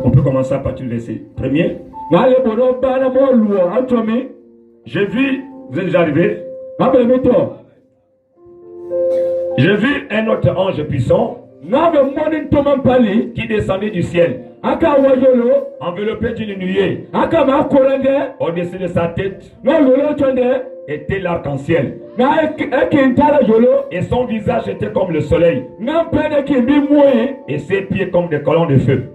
On peut commencer à partir du verset premier. J'ai vu, vous êtes déjà arrivé? J'ai vu un autre ange puissant qui descendait du ciel, enveloppé d'une nuée. Au-dessus de sa tête était l'arc-en-ciel. Et son visage était comme le soleil. Et ses pieds comme des colonnes de feu.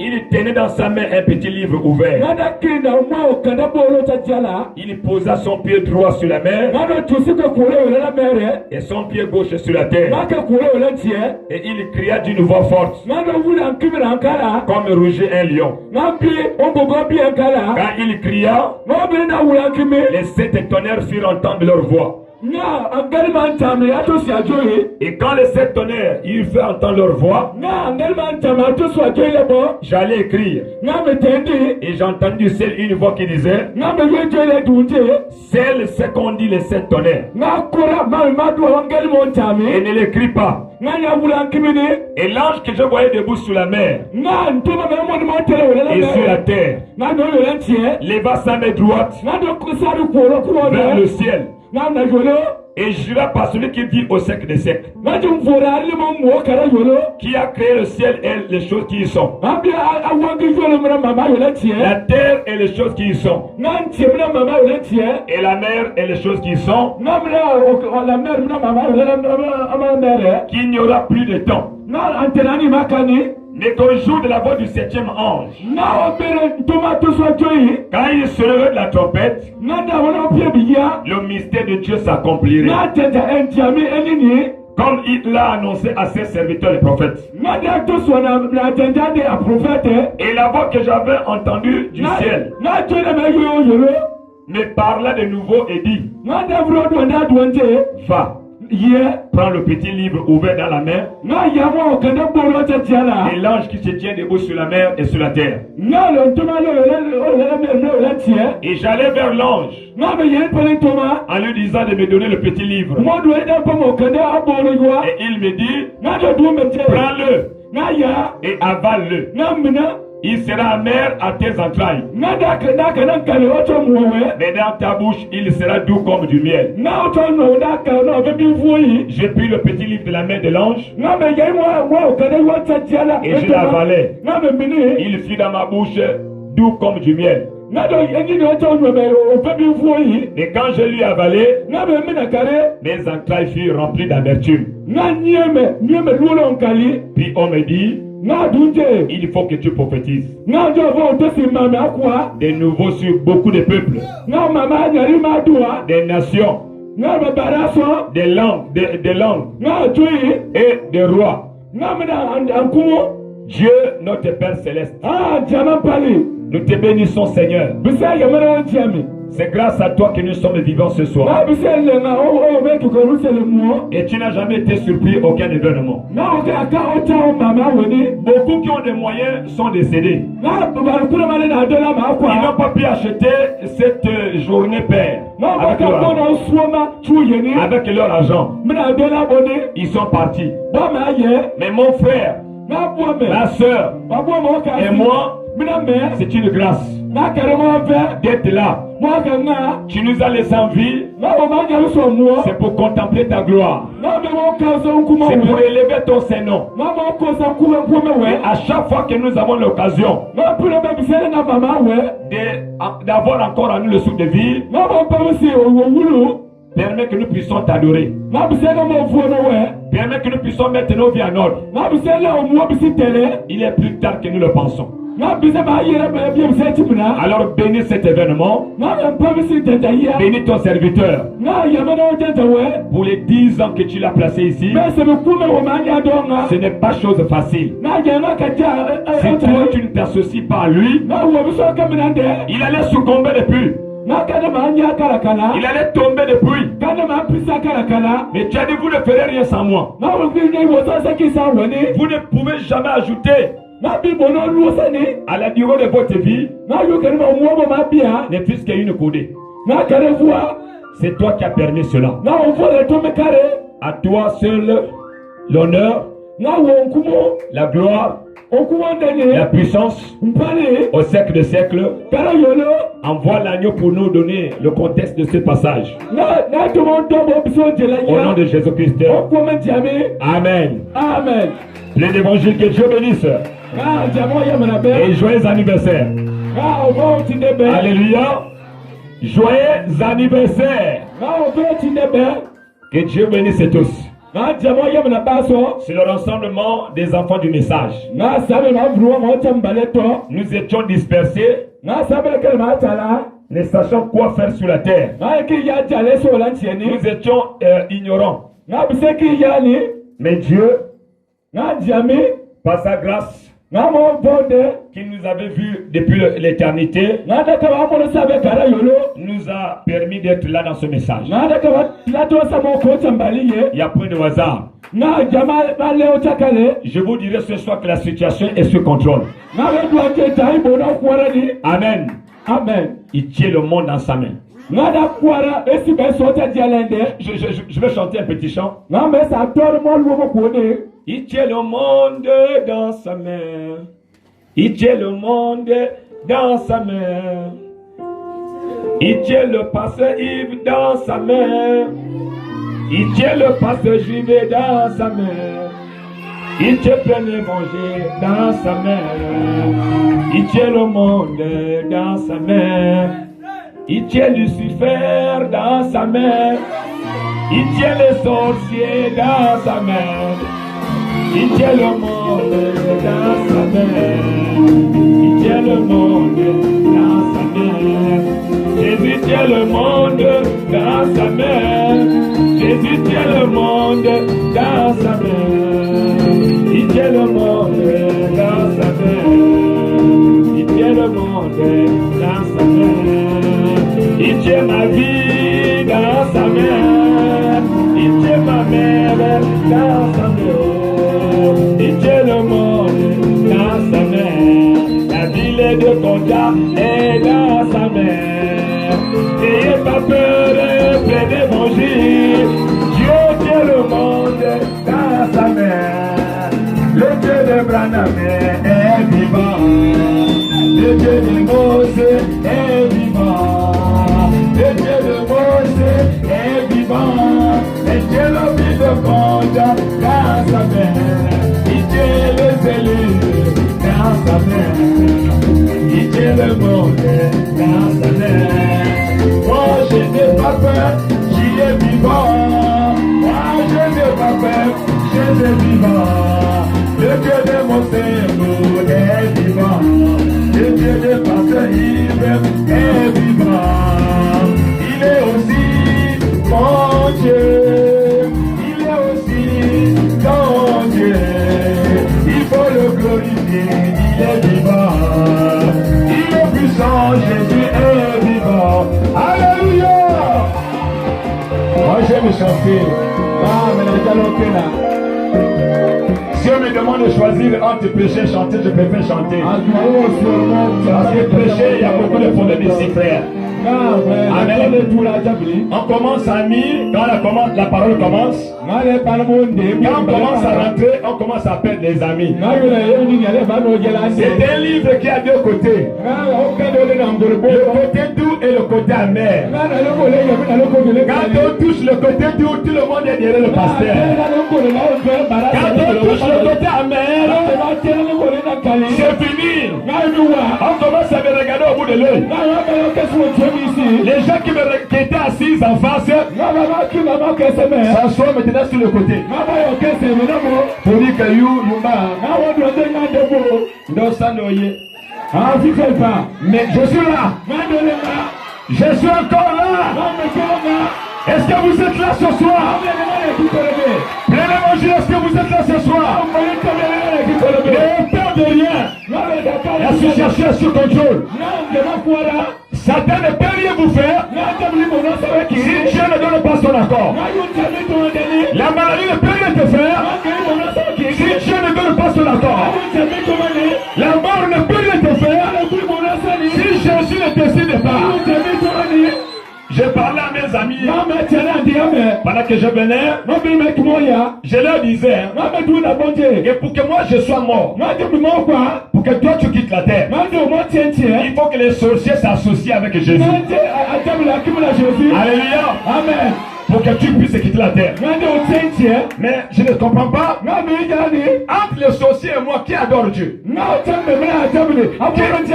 Il tenait dans sa main un petit livre ouvert. Il posa son pied droit sur la mer et son pied gauche sur la terre. Et il cria d'une voix forte, comme rugit un lion. Quand il cria, les 7 tonnerres firent entendre leur voix. Et quand les 7 tonnerres ils firent entendre leur voix, j'allais écrire. Et j'ai entendu du ciel une voix qui disait, celle ce qu'ont dit les 7 tonnerres. Et ne l'écris pas. Et l'ange que je voyais debout sur la mer et sur la terre leva sa main droite vers le ciel et jura par celui qui vit au siècle des siècles, qui a créé le ciel et les choses qui y sont, la terre et les choses qui y sont, et la mer et les choses qui y sont, qu'il n'y aura plus de temps. Mais qu'au jour de la voix du 7e ange, quand il sonnerait de la trompette, le mystère de Dieu s'accomplirait, comme il l'a annoncé à ses serviteurs les prophètes. Et la voix que j'avais entendue du ciel me parla de nouveau et dit, va. Prends le petit livre ouvert dans la main et l'ange qui se tient debout sur la mer et sur la terre. Et j'allais vers l'ange en lui disant de me donner le petit livre. Et il me dit, prends-le et avale-le. Il sera amer à tes entrailles, mais dans ta bouche il sera doux comme du miel. J'ai pris le petit livre de la main de l'ange et je l'avalai. Il fut dans ma bouche doux comme du miel. Et quand je lui avalai, mes entrailles furent remplies d'amertume. Puis on me dit, il faut que tu prophétises de nouveau sur beaucoup de peuples, des nations, des langues et des rois. Dieu, notre Père Céleste, nous te bénissons, Seigneur. C'est grâce à toi que nous sommes vivants ce soir. Et tu n'as jamais été surpris aucun événement. Beaucoup qui ont des moyens sont décédés. Ils n'ont pas pu acheter cette journée Père avec leur argent. Ils sont partis. Mais mon frère, ma soeur et moi, c'est une grâce d'être là. Tu nous as laissé en vie. C'est pour contempler ta gloire. C'est pour élever ton Saint-Nom. Et à chaque fois que nous avons l'occasion d'avoir encore en nous le souffle de vie, permets que nous puissions t'adorer. Permets que nous puissions mettre nos vies en ordre. Il est plus tard que nous le pensons. Alors bénis cet événement. Bénis ton serviteur pour les 10 ans que tu l'as placé ici. Ce n'est pas chose facile. Si toi tu ne t'associes pas à lui, il allait succomber depuis. Il allait tomber depuis. Mais tu as dit, vous ne ferez rien sans moi. Vous ne pouvez jamais ajouter à la durée de votre vie ne fût-ce qu'une coudée. C'est toi qui as permis cela. À toi seul l'honneur, la gloire la puissance au siècle de siècles. Envoie l'agneau pour nous donner le contexte de ce passage. Au nom de Jésus-Christ. Amen. Amen. Plein d'évangile, que Dieu bénisse. Et joyeux anniversaire. Alléluia. Joyeux anniversaire. Que Dieu bénisse tous. C'est le rassemblement des enfants du message. Nous étions dispersés, ne sachant quoi faire sur la terre. Nous étions ignorants. Mais Dieu, par sa grâce, qui nous avait vus depuis l'éternité, nous a permis d'être là dans ce message. Il n'y a point de hasard. Je vous dirai ce soir que la situation est sous contrôle. Amen. Amen. Il tient le monde dans sa main. Je vais chanter un petit chant. Il tient le monde dans sa main. Il tient le monde dans sa main. Il tient le pasteur Yves dans sa main. Il tient le pasteur Juvé dans sa main. Il tient plein d'évangile dans sa main. Il tient le monde dans sa main. Il tient Lucifer dans sa main. Il tient les sorciers dans sa main. Il tient le monde dans sa main. Il tient le monde dans sa main. Jésus tient le monde dans sa main. Jésus tient le monde dans sa main. Il tient le monde dans sa main. Il tient le monde dans sa main. Il tient ma vie dans sa main. Il tient ma mère dans sa main. Il tient le monde dans sa main. La ville de Conda est dans sa main. N'ayez pas peur, plein d'évangile. Dieu tient le monde dans sa main. Le Dieu de Branham est vivant. Le Dieu de Moses est vivant. Le Dieu de Moses est vivant. Et Dieu le vit de Conda dans sa main. Il tient les élus dans sa main. Il tient le monde dans sa main. Moi je n'ai pas peur, j'y ai vivant. Moi je n'ai pas peur, je suis vivant. Le Dieu de mon cerveau est vivant. Le Dieu de pasteur Yves est vivant. Il est aussi mon Dieu. Il est aussi ton Dieu. Il faut le glorifier. Il est vivant. Il est puissant. Jésus est vivant. Alléluia. Moi j'aime chanter. Ah, mais la galopée. Si on me demande de choisir entre prêcher et chanter, je préfère chanter. Parce que prêcher, il y a beaucoup de problèmes ici, frère. Amen. On commence à mi, quand la parole commence. Quand on commence à rentrer, on commence à perdre les amis. C'est un livre qui a deux côtés. Le côté doux et le côté amer. Quand on touche le côté doux, tout le monde est derrière le pasteur. Quand on touche le côté amer, c'est fini. On commence à me regarder au bout de l'œil. Les gens qui étaient assis en face s'assoient maintenant sur le côté. Pour dire que mais je suis là. Je suis encore là. Est-ce que vous êtes là ce soir? Plein d'évangile, est-ce que vous êtes là ce soir? N'ayez peur de rien. La situation est sous contrôle. Satan ne peut rien vous faire si Dieu ne donne pas son accord. La maladie ne peut rien te faire si Dieu ne donne pas son accord. La mort ne peut rien te faire si Jésus ne décide pas. Je parle à mes mes amis, pendant que je venais, je leur disais, et pour que moi je sois mort, pour que toi tu quittes la terre, il faut que les sorciers s'associent avec Jésus. Alléluia. Amen. Pour que tu puisses quitter la terre. Mais je ne comprends pas. Entre les sorciers et moi, qui adore Dieu? Qui rend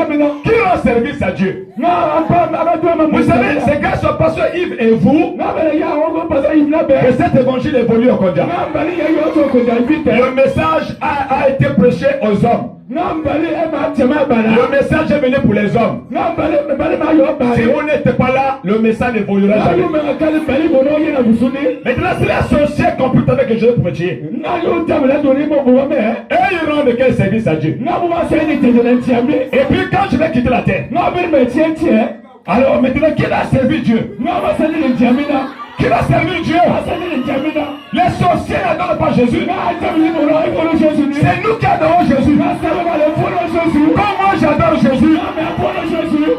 service à Dieu? Vous savez, c'est grâce au pasteur Yves et vous que cet évangile évolue au Kondia. Le message a été prêché aux hommes. Le message est venu pour les hommes. Si vous n'êtes pas là, le message n'évoluera jamais. Maintenant, c'est la sorcière qu'on peut avec Jésus pour me tuer. Et ils rendent quel service à Dieu? Et puis quand je vais quitter la terre, alors maintenant, qui a servi Dieu? Qui va servir Dieu? Les sorciers n'adorent pas Jésus. C'est nous qui adorons Jésus. Comme moi j'adore Jésus,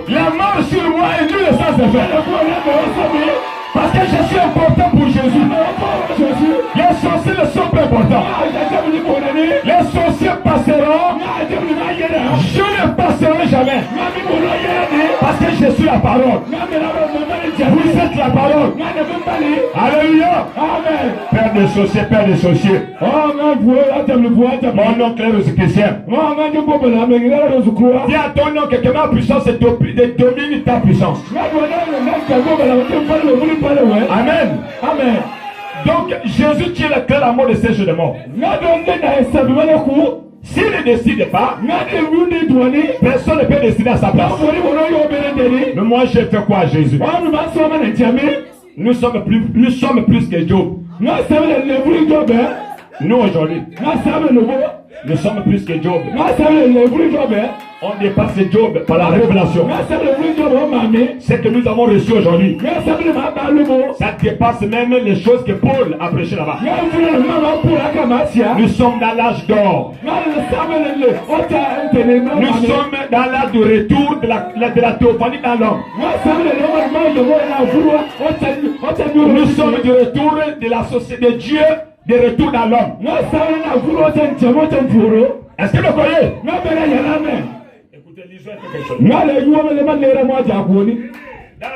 la mort sur moi est nulle sans effet. Parce que je suis important pour Jésus. Les sorciers ne sont pas importants. Les sorciers passeront. Je ne passerai jamais. Parce que je suis la parole. Vous êtes la parole. Alléluia. Amen. Père des sorciers, Père des sorciers. Mon nom clair aux chrétiens. Dis à ton nom que ma puissance domine ta puissance. Amen. Amen. Donc Jésus tient la clé à la mort de ces jeux de mort. S'il ne décide pas, personne ne peut décider à sa place. Mais moi j'ai fait quoi à Jésus? Nous sommes plus que Job. Nous aujourd'hui, nous sommes plus que Job. On dépasse Job par la révélation. Ce que nous avons reçu aujourd'hui, ça dépasse même les choses que Paul a prêché là-bas. Nous sommes dans l'âge d'or. Nous sommes dans l'âge de retour de la théophanie dans l'homme. Nous sommes du retour de la société de Dieu, de retour dans l'homme. Est-ce que vous croyez? Écoutez, lisons quelque chose. Dans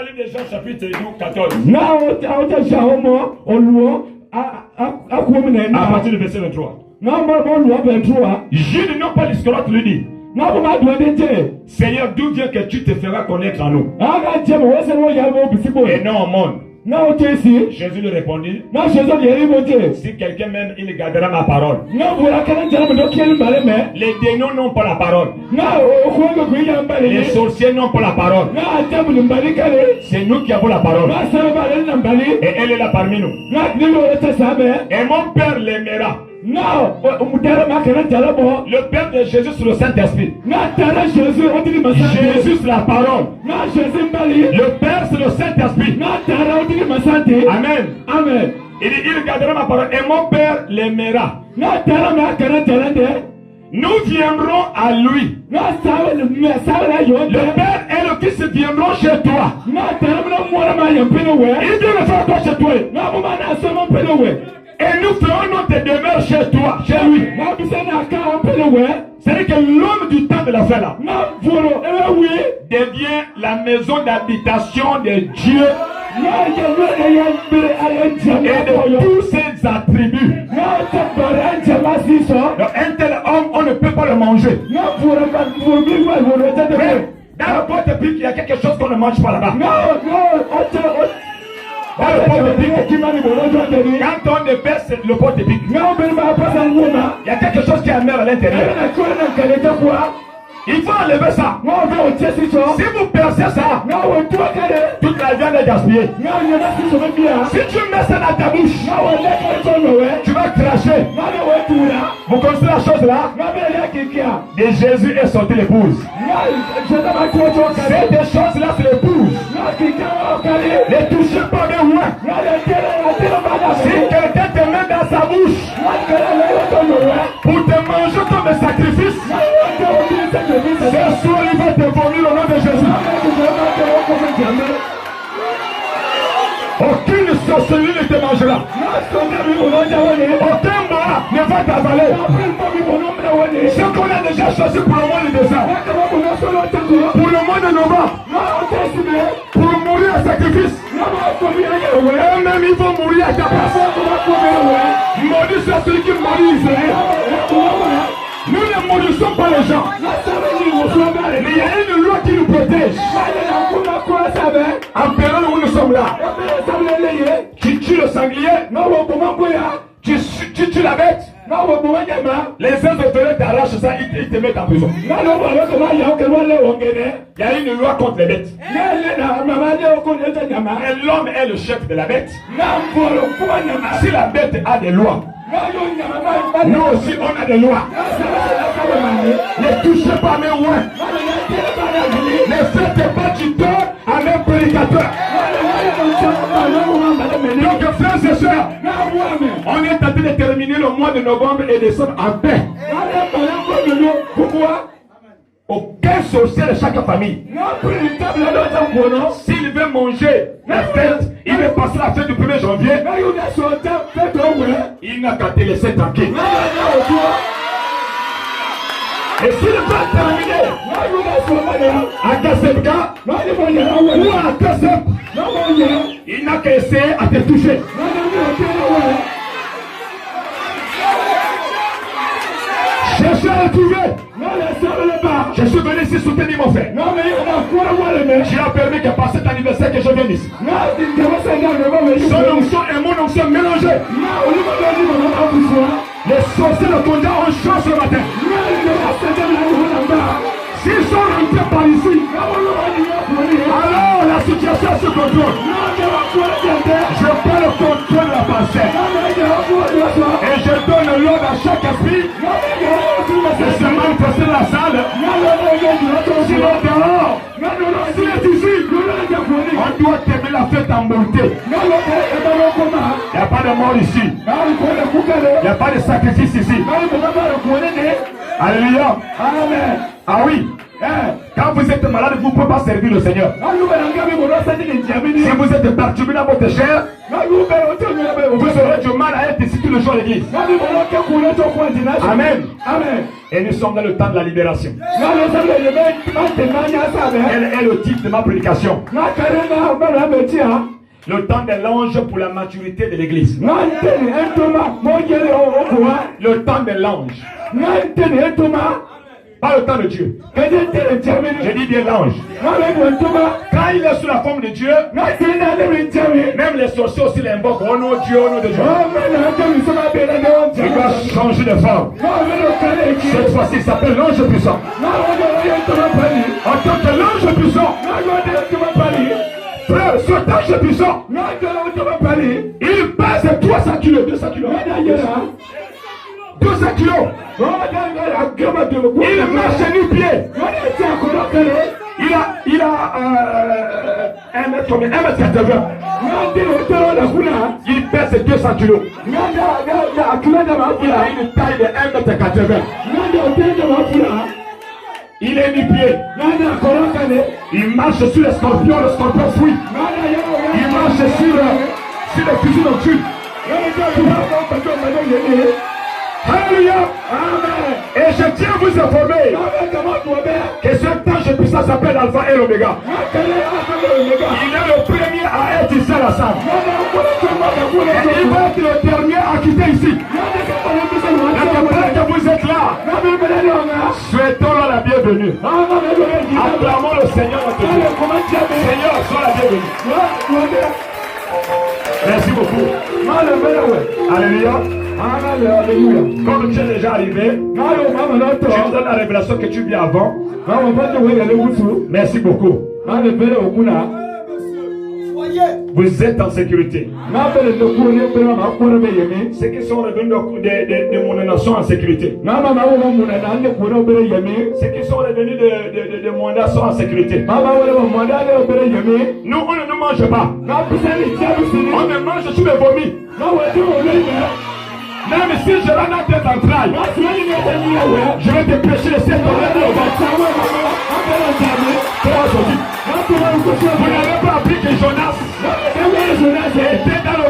le livre de Jean chapitre 14. À partir du verset 23. Jude non pas l'Iscariote lui dit, Seigneur, d'où vient que tu te feras connaître en nous? Et non au monde. Jésus lui répondit, si quelqu'un m'aime, il gardera ma parole. Les démons n'ont pas la parole. Les sorciers n'ont pas la parole. C'est nous qui avons la parole. Et elle est là parmi nous. Et mon Père l'aimera. Le Père de Jésus sur le Saint-Esprit. Jésus sur la parole. Le Père sur le Saint-Esprit. Amen. Amen. Il dit, il gardera ma parole et mon Père l'aimera. Nous viendrons à lui. Le Père et le Fils viendront chez toi. Il dit le faire quoi chez toi? Et nous ferons notre demeure chez toi, chez lui. C'est-à-dire que l'homme du temps de la fin là devient la maison d'habitation de Dieu et de tous ses attributs. Donc, un tel homme, on ne peut pas le manger. Dans le pot de pique, il y a quelque chose qu'on ne mange pas là-bas. Quand on déverse le pot de pique, il y a quelque chose qui est amer à l'intérieur. Il faut enlever ça. Si vous percez ça, toute la viande est gaspillée. Si tu mets ça dans ta bouche, tu vas cracher. Vous connaissez la chose là? Et Jésus est sorti l'épouse. Ces deux choses là, c'est l'épouse. Ne touchez pas de loin. Si quelqu'un te met dans sa bouche pour te manger comme un sacrifice, ce soir il va te vomir au nom de Jésus. sorcellerie ne te mangera. Aucun mort ne va t'avaler. Ce qu'on a déjà choisi pour le mois de décembre, pour le mois de novembre, pour mourir à sacrifice, eux-mêmes ils vont mourir à ta place. Maudit soit celui qui maudit Israël. Nous ne maudissons pas les gens. Mais il y a une loi qui nous protège. En période où nous sommes là, tu tues le sanglier, tu tues la bête. Les uns de eux t'arrachent ça, ils te mettent en prison. Il y a une loi contre les bêtes. Et l'homme est le chef de la bête. Si la bête a des lois, nous aussi on a des lois. Ne touchez pas mes lois. Ne faites pas du tort à mes prédicateurs. Donc frères et sœurs, on est en train de terminer le mois de novembre et décembre en paix. Pourquoi? Aucun sorcier de chaque famille, s'il veut manger la fête, il veut passer la fête du 1er janvier, il n'a qu'à te laisser tranquille. Et s'il veut terminer à Kassepka ou à Kassep, il n'a qu'à essayer à te toucher. Cherchez à le trouver. Je suis venu ici soutenir mon frère. J'ai permis que par cet anniversaire que je vienne ici, son onction et mon onction mélangés. Les sorciers de Kondia ont chance ce matin. S'ils sont rentrés par ici, alors la situation se contrôle. Je prends le contrôle de la parcelle. Et je donne l'ordre à chaque esprit de se manifester dans la salle. S'il est dehors, s'il est ici, on doit terminer la fête en bonté. Il n'y a pas de mort ici. Il n'y a pas de sacrifice ici. Alléluia. Amen. Ah oui. Quand vous êtes malade, vous ne pouvez pas servir le Seigneur. Si vous êtes perturbé dans votre chair, vous aurez du mal à être ici tout le jour à l'église. Amen. Amen. Et nous sommes dans le temps de la libération. Elle est le titre de ma prédication. Le temps de l'ange pour la maturité de l'église. Le temps de l'ange. Pas le temps de Dieu. Je dis bien l'ange. Quand il est sous la forme de Dieu, même les sorciers aussi l'invoquent. Oh non, Dieu, oh non de Dieu. Il doit changer de forme. Cette fois-ci, il s'appelle l'ange puissant. En tant que l'ange puissant, frère, cet ange puissant, il pèse 300 kilos, 200 kilos. 200 kilos. Il marche nu-pied. Il a 1m80. Il pèse 200 kilos. Il a une taille de 1m80. Il est nu-pied. Il marche sur les scorpions, le scorpion fuit. Il marche sur les fusils nocturnes. Alléluia. Amen. Et je tiens à vous informer que ce ange puissant s'appelle Alpha et l'Oméga. Il est le premier à être ici à la salle. Et il va être le dernier à quitter ici. Et depuis que vous êtes là, souhaitons-leur la bienvenue. Acclamons le Seigneur notre Dieu. Seigneur, sois la bienvenue. Merci beaucoup. Alléluia. Comme tu es déjà arrivé, tu nous donnes la révélation que tu vis avant. Merci beaucoup. Vous êtes en sécurité. Ceux qui sont revenus de mon nation en sécurité. Ceux qui sont revenus de mon nation en sécurité. Nous, on ne mange pas. On ne mange sur les vomis. Même si je rentre dans tes entrailles, je vais te pêcher les 7 ans. Vous n'avez pas appris que Jonas était dans le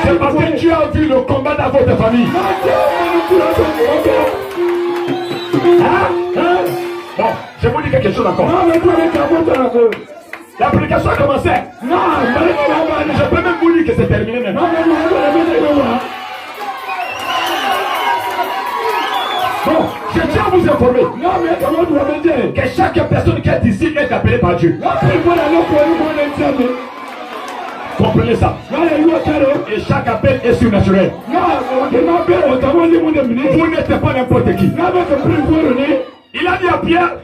C'est parce que tu as vu le combat dans votre famille. Bon, je vous dis quelque chose encore. La prédication a commencé. Je peux même vous dire que c'est terminé maintenant. Bon, je tiens à vous informer que chaque personne qui est ici est appelée par Dieu. Comprenez ça. Et chaque appel est surnaturel. Vous n'êtes pas n'importe qui. Il a dit à Pierre,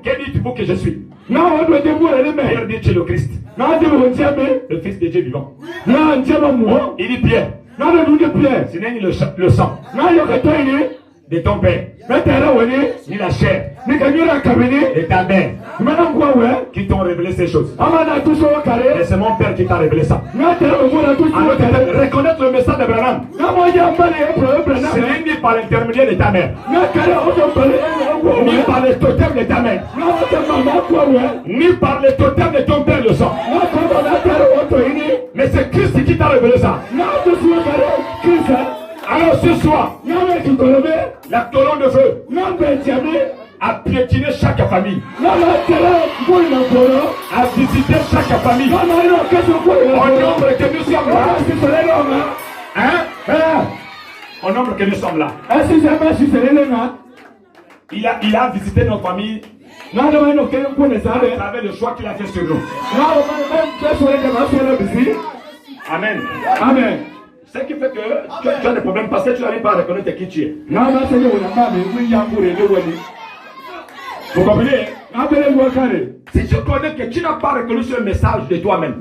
quel dites-vous que je suis? Pierre dit, tu es le Christ, le Fils de Dieu vivant. Il dit Pierre, ce n'est ni le sang de ton père, ni la chair de ta mère qui t'ont révélé ces choses. Et c'est mon père qui t'a révélé ça. Alors, reconnaître le message d'Abraham, ce n'est ni par l'intermédiaire de ta mère, ni par le totem de ta mère, ni par le totem de ton père le sang. Mais c'est Christ qui t'a révélé ça. Alors ce soir, la colonne de feu a piétiné chaque famille, a visité chaque famille. Au nombre que nous sommes là, au nombre que nous sommes là, il a visité nos familles à travers le choix qu'il a fait sur nous. Amen. Amen. Ce qui fait que tu as des problèmes parce que tu n'arrives pas à reconnaître qui tu es. Vous comprenez? Si tu connais que tu n'as pas reconnu ce message de toi-même,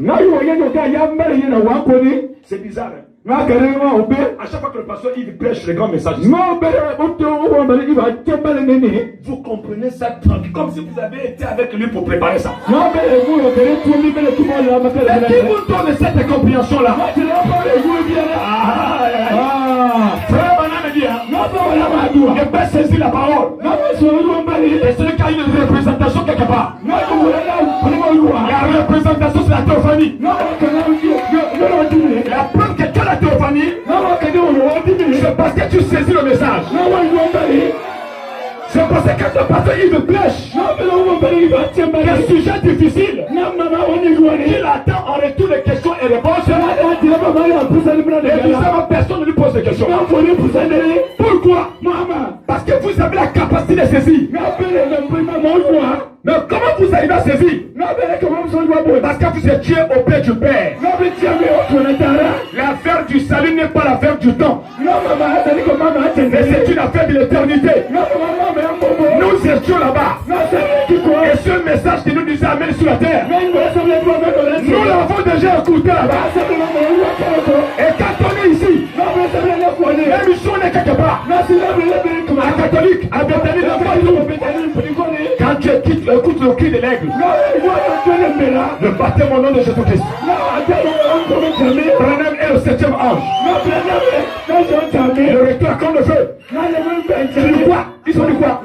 c'est bizarre. À chaque fois que le pasteur il prêche le grand message, vous comprenez ça tranquille, comme si vous avez été avec lui pour préparer ça. Et qui vous donne cette compréhension-là? Frère Banane dit, ne pas saisir la parole. Et celui qui a une représentation quelque part. La représentation c'est la théophanie. La preuve que tu as la théophanie, c'est parce que tu saisis le message. C'est parce que quand ton pasteur il me prêche des sujets difficiles, il attend en retour des questions et réponses. Et bizarrement, personne ne lui pose des questions. Pourquoi? Parce que vous avez la capacité de saisir. Mais comment vous arrivez à saisir? Parce que vous étiez auprès du Père. L'affaire du salut n'est pas l'affaire du temps. Mais c'est une affaire de l'éternité. Nous étions là-bas. Et ce message qui nous disait amène sur la terre, nous l'avons déjà écouté là-bas. Et quand on est ici, même si on est quelque part, à catholique, à Bethany, quand tu écoutes le cri de l'aigle, le baptême au nom de Jésus-Christ, Branham est le 7e ange. Le recteur comme le feu. C'est du quoi? Ils sont du quoi?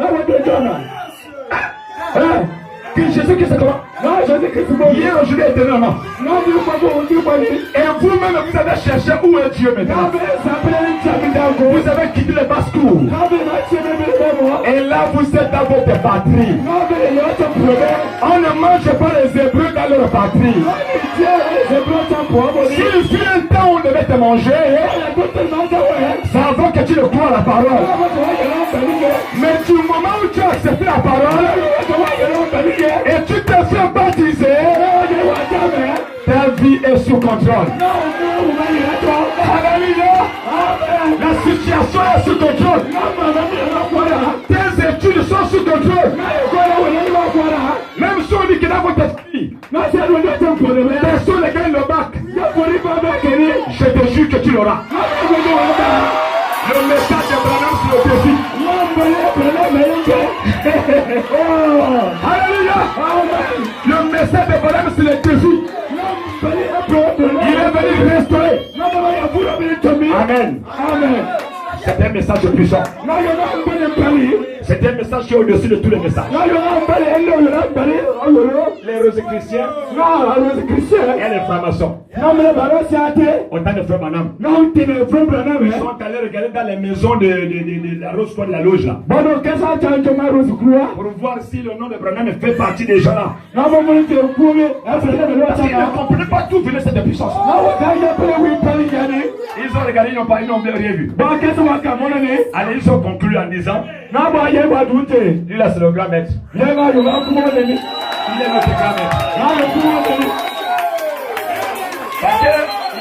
Jésus Christ est comment? Hier, aujourd'hui, éternellement. Et vous-même, vous avez cherché où est Dieu maintenant. Vous avez quitté les basses-cours. Et là, vous êtes dans votre patrie. On ne mange pas les Hébreux dans leur patrie. S'il fut un temps où on devait te manger, ça avant que tu ne crois la parole. Mais du moment où tu as accepté la parole, et tu te fais baptiser, ta vie est sous contrôle. Alléluia. La situation est sous contrôle. Tes études sont sous contrôle. Même si on dit que dans votre famille, personne ne gagne le bac, je te jure que tu l'auras. Le message de Branham sur le défi. Alléluia. Le message de Branham sur le défi. Il est venu restaurer. Amen. Amen. C'est un message puissant. C'est un message qui est au-dessus de tous les messages. Les Rosicruciens et les francs-maçons. Autant de frères Branham. Ils sont allés regarder dans les maisons de la Rose Croix de la loge là. Pour voir si le nom de Branham fait partie des gens là. Parce qu'ils ne comprenaient pas d'où venait cette puissance. Ils ont regardé, ils n'ont rien vu. Allez, ils ont conclu en disant, lui là c'est le grand maître. Il est notre grand maître.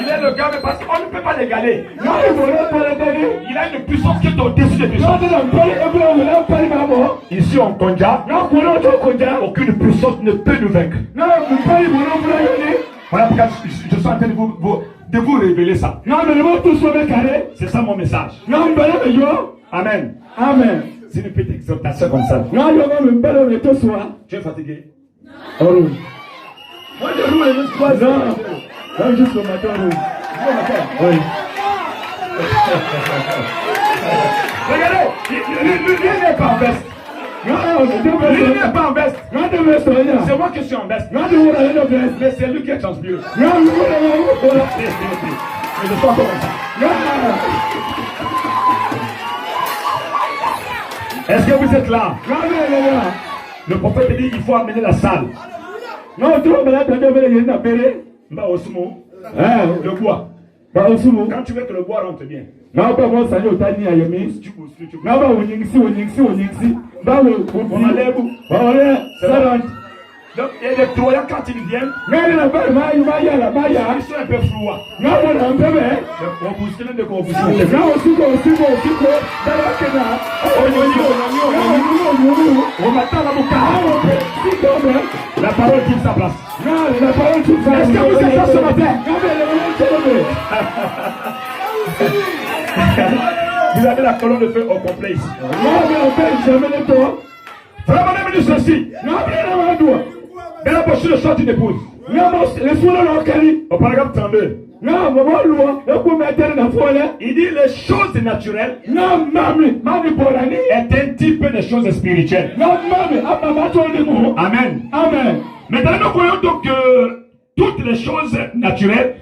Il est le grand maître parce qu'on ne peut pas l'égaler. Il a une puissance qui est au-dessus des puissances. Ici on Konja, aucune puissance ne peut nous vaincre. Voilà pourquoi je suis en train de vous révéler ça. C'est ça mon message. Amen. Amen. C'est une petite exhortation comme ça. Tu es fatigué? Jusqu'au matin. Oui. Regardez, lui n'est pas en veste. Lui n'est pas en veste. C'est moi qui suis en veste. Mais c'est lui qui est transmieux. Mais je suis encore comme ça. Est-ce que vous êtes là? Le prophète dit il faut amener la salle. Le bois. Quand tu veux que le bois rentre bien. On enlève. Donc, et les Troyens, quand ils viennent, ils sont un peu froids. On bouscule de confusion. La parole trouve sa place. Est-ce que vous êtes là ce matin? Vous avez la colonne de feu au complet ici. Frère, on a dit ceci. Dans la poche de sorte d'une épouse. Au paragraphe 32. Il dit les choses naturelles est un type de choses spirituelles. Amen. Amen. Maintenant nous voyons donc que toutes les choses naturelles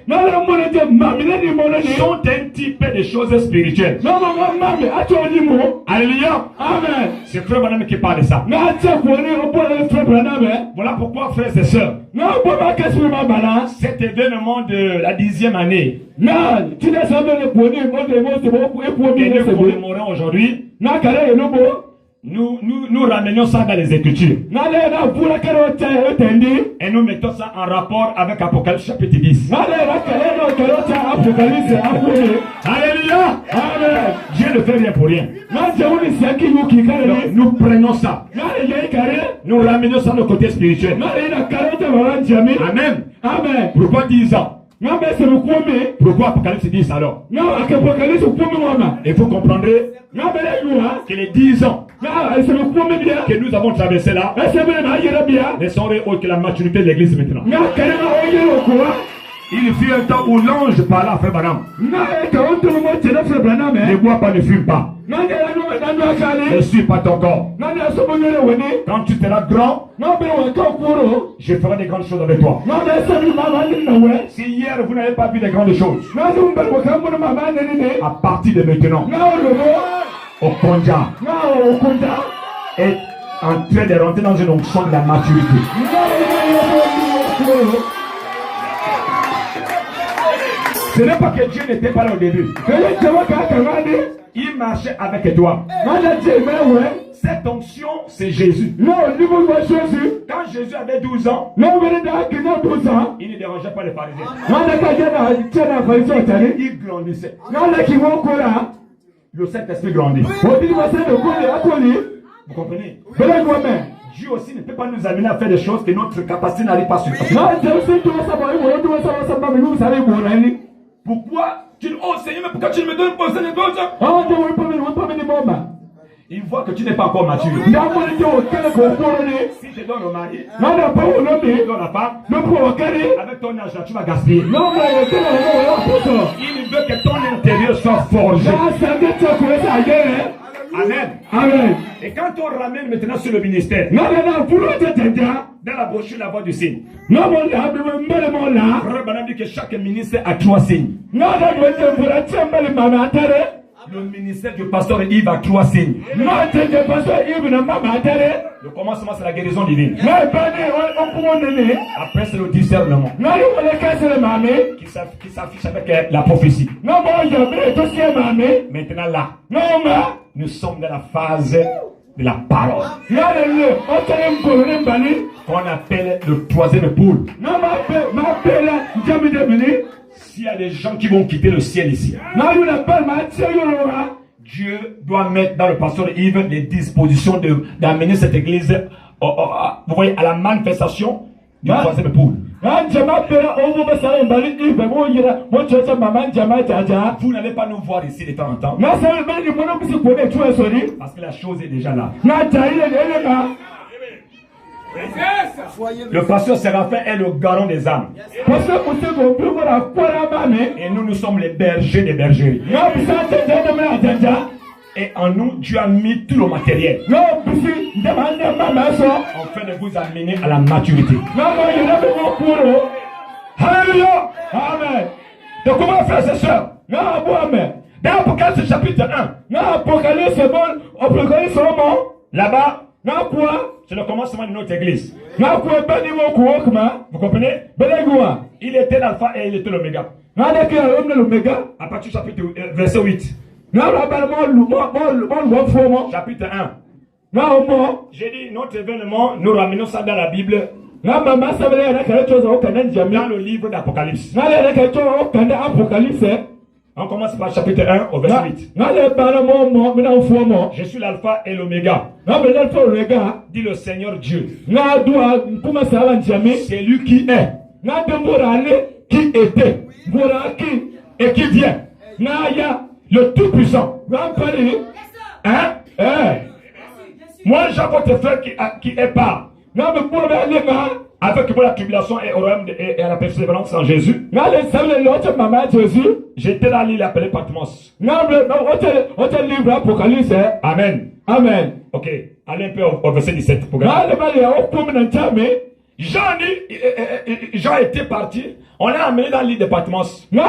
sont un type de choses spirituelles. Alléluia. Amen. C'est Frère Branham qui parle de ça. Voilà pourquoi, frères et sœurs, cet événement de la 10e année que nous commémorons aujourd'hui, nous ramenons ça dans les Écritures. Et nous mettons ça en rapport avec Apocalypse chapitre 10. Alléluia. Amen. Dieu ne fait rien pour rien. Donc, nous prenons ça. Nous ramenons ça de côté spirituel. Amen. Amen. Pourquoi 10 ans? Pourquoi Apocalypse 10 alors? Il faut comprendre que les 10 ans que nous avons traversé là ne sont rien autre que la maturité de l'église maintenant. Il fut un temps où l'ange parlait à Frère Branham. Ne bois pas, ne fume pas. Ne suis pas ton corps. Quand tu seras grand, je ferai des grandes choses avec toi. Si hier vous n'avez pas vu des grandes choses, à partir de maintenant, au Konja est en train de rentrer dans une onction de la maturité. Ce n'est pas que Dieu n'était pas là au début. Il marchait avec toi. Cette onction, c'est Jésus. Quand Jésus avait 12 ans, il ne dérangeait pas les pharisiens. Il grandissait. Le Saint-Esprit grandit. Vous comprenez? Dieu aussi ne peut pas nous amener à faire des choses que notre capacité n'arrive pas à supporter. Pourquoi tu dis, oh Seigneur, mais pourquoi tu me donnes pas ça? il voit que tu n'es pas encore mature. Si tu donnes au mari, tu donnes la femme, avec ton âge là, tu vas gaspiller. Il veut que ton intérieur soit forgé. Amen. Amen. Et quand on ramène maintenant sur le ministère, dans la brochure, la voix du signe, Frère Branham dit que chaque ministère a 3 signes. Le ministère du pasteur Yves a 3 signes. Le commencement, c'est la guérison divine. Après, c'est le discernement qui s'affiche avec la prophétie. Maintenant, là, nous sommes dans la phase de la parole, qu'on appelle le 3e poule. S'il y a des gens qui vont quitter le ciel ici, Dieu doit mettre dans le pasteur Yves les dispositions d'amener cette église vous voyez, à la manifestation du 3e poule. Vous n'allez pas nous voir ici de temps en temps, parce que la chose est déjà là. Le pasteur Séraphin est le garant des âmes. Et nous sommes les bergers des bergeries. Et en nous, Dieu a mis tout le matériel afin de vous amener à la maturité. Alléluia. Amen. Donc comment faire, ces soeurs? Dans Apocalypse chapitre 1, là-bas, c'est le commencement de notre église. Vous comprenez? Il était l'alpha et il était l'oméga. À partir du chapitre verset 8. Chapitre 1. J'ai dit notre événement, nous ramenons ça dans la Bible. Dans le livre d'Apocalypse. On commence par chapitre 1 au verset 8. Je suis l'alpha et l'oméga, dit le Seigneur Dieu. C'est lui qui est, qui était et qui vient. Le Tout-Puissant. Hein? Moi, j'ai votre frère qui est part. Avec pour la tribulation et au royaume et à la persévérance en Jésus. J'étais dans l'île appelée Patmos. Amen. Amen. Ok. Allez un peu au verset 17. Jean était parti. On l'a amené dans l'île de Patmos. L'île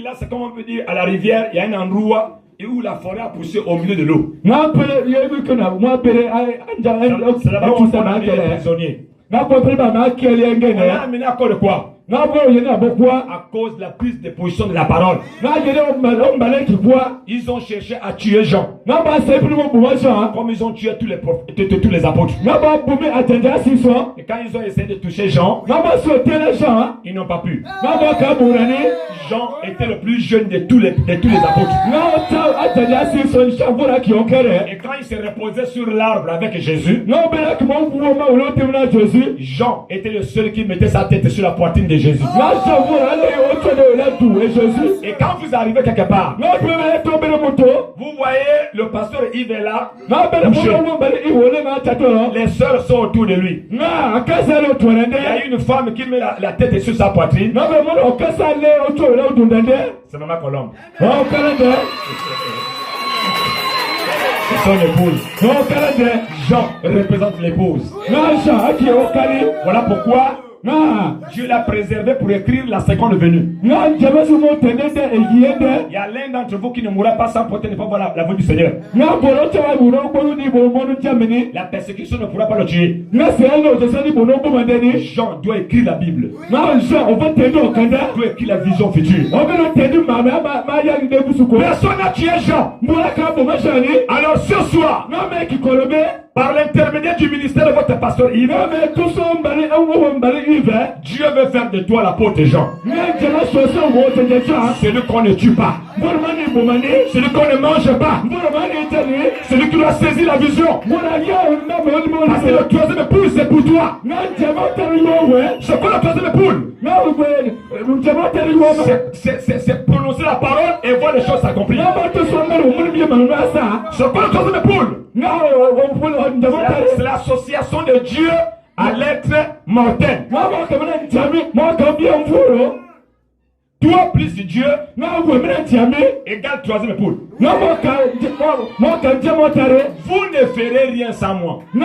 là, c'est comme on peut dire à la rivière, il y a un endroit et où la forêt a poussé au milieu de l'eau. C'est là-bas où on a mis les prisonniers. On a amené à cause de quoi? À cause de la prise de position de la parole. Ils ont cherché à tuer Jean, comme ils ont tué tous les apôtres. Et quand ils ont essayé de toucher Jean, ils n'ont pas pu. Jean était le plus jeune de tous les apôtres. Et quand il se reposait sur l'arbre avec Jésus, Jean était le seul qui mettait sa tête sur la poitrine de Jésus. Et quand vous arrivez quelque part, vous voyez le pasteur Yves est là, les sœurs sont autour de lui. Il y a une femme qui met la tête sur sa poitrine. C'est Maman Colombe. C'est son épouse. Jean représente l'épouse. Voilà pourquoi Dieu l'a préservé pour écrire la seconde venue. Il y a l'un d'entre vous qui ne mourra pas sans porter ne pas voir la venue du Seigneur. La persécution ne pourra pas le tuer. Jean doit écrire la Bible. Doit écrire la vision future. Personne n'a tué Jean. Alors ce soir, par l'intermédiaire du ministère de votre pasteur Yves, Dieu veut faire de toi l'apôtre Jean. Celui qu'on ne tue pas, celui qu'on ne mange pas, celui qui doit saisir la vision. Parce que le troisième poule c'est pour toi. C'est quoi le troisième poule? C'est prononcer la parole et voir les choses s'accomplir. C'est pas le troisième épaule. C'est l'association de Dieu à l'être mortel. Toi plus Dieu égale troisième épaule. Vous ne ferez rien sans moi. On ne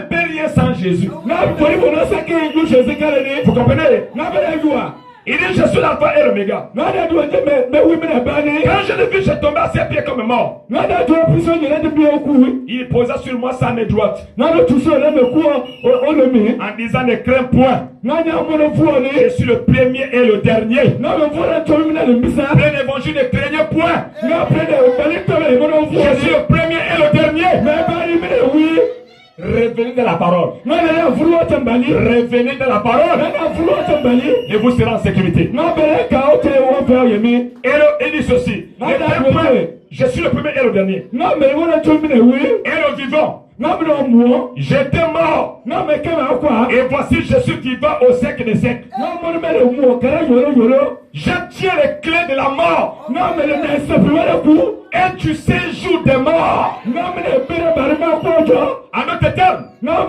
peut rien sans Jésus. Vous comprenez? Il dit je suis l'alpha et l'oméga. Quand je l'ai vu, j'ai tombé à ses pieds comme mort. Il posa sur moi sa main droite en disant ne crains point. Je suis le premier et le dernier. Plein évangile, ne craignez point. Je suis le premier et le dernier. Revenez dans la parole. Revenez dans la parole. Et vous serez en sécurité. Et il dit ceci. Je suis le premier et le dernier. Et le vivant. J'étais mort. Et voici je suis vivant au siècle des siècles. Je tiens les clés de la mort. Et tu séjours des morts. En notre terme, il a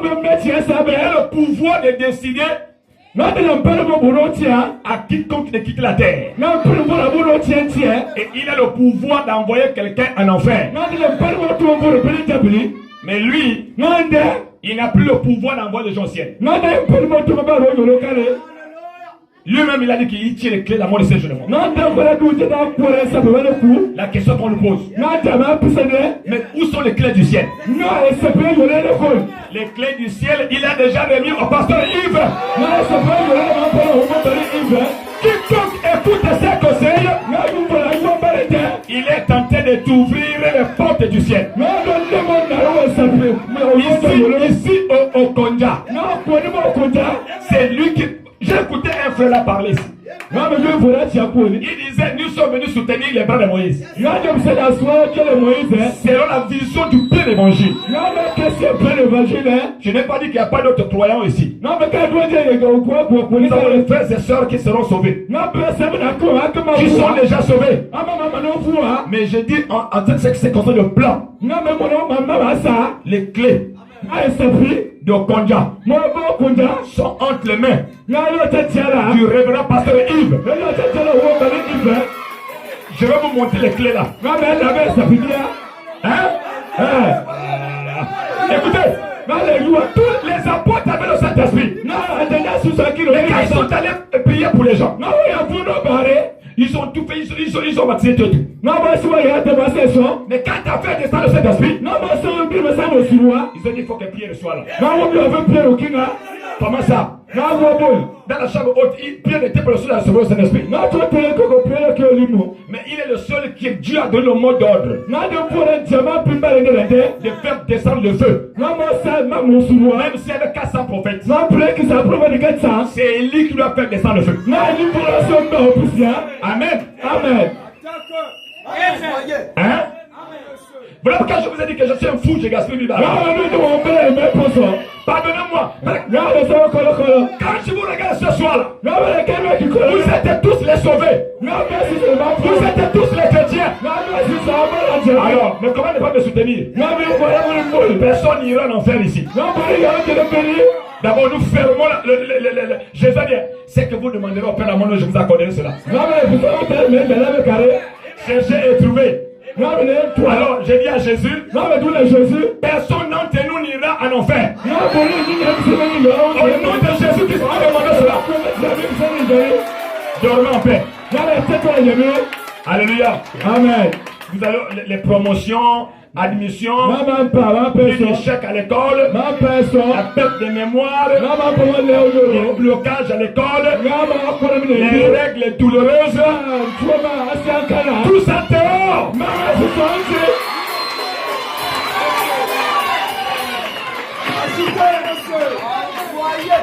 le pouvoir de décider à quiconque de quitter la terre. Et il a le pouvoir d'envoyer quelqu'un en enfer. Mais lui, il n'a plus le pouvoir d'envoyer les gens au ciel. Lui-même, il a dit qu'il tient les clés de la mort de ces jeunes. La question qu'on lui pose. Mais où sont les clés du ciel? Les clés du ciel, il a déjà remis au pasteur Yves. Quiconque écoute ses conseils, il est tenté de t'ouvrir les portes du ciel. Ici au Konja, c'est lui qui... J'ai écouté un frère là parler ici. Il disait, nous sommes venus soutenir les bras de Moïse. Selon la vision du plein évangile. Je n'ai pas dit qu'il n'y a pas d'autres croyants ici. Nous avons les frères et sœurs qui seront sauvés. Qui sont déjà sauvés. Mais je dis en tant que c'est comme ça le plan. Les clés de Konja sont entre les mains du révérend pasteur Yves. Je vais vous montrer les clés là. Écoutez, tous les apôtres avaient le Saint-Esprit. Les gars, ils sont allés prier pour les gens. Ils ont tout fait, ils ont baptisé tout. Mais quand tu as fait descendre le Saint-Esprit, ils ont dit il faut que Pierre soit là. Comment ça? Dans la chambre haute, Pierre n'était pas le seul à recevoir le Saint-Esprit. Mais il est le seul qui Dieu a donné le mot d'ordre de faire descendre le feu. Même s'il y avait 400 prophètes, c'est Élie qui doit faire descendre le feu. Amen. Amen. Hein? Voilà pourquoi je vous ai dit que je suis un fou, j'ai gaspillé du ballon. Pardonnez-moi. Quand je vous regarde ce soir-là, vous êtes tous les sauvés. Vous êtes tous les chrétiens. Alors, mais comment ne pas me soutenir? Personne n'ira en enfer ici. D'abord, nous fermons je vais dire, c'est que vous demanderez au Père à mon nom, je vous accorderai cela. Cherchez et trouvez. Alors, j'ai dit à Jésus, personne d'entre nous n'ira en enfer. Au nom de Jésus Christ, on va demander cela. Dormez en paix. Alléluia. Amen. Vous avez les promotions, admission, les chèques à l'école, la perte de mémoire, les blocages à l'école, les règles douloureuses, tout ça dehors.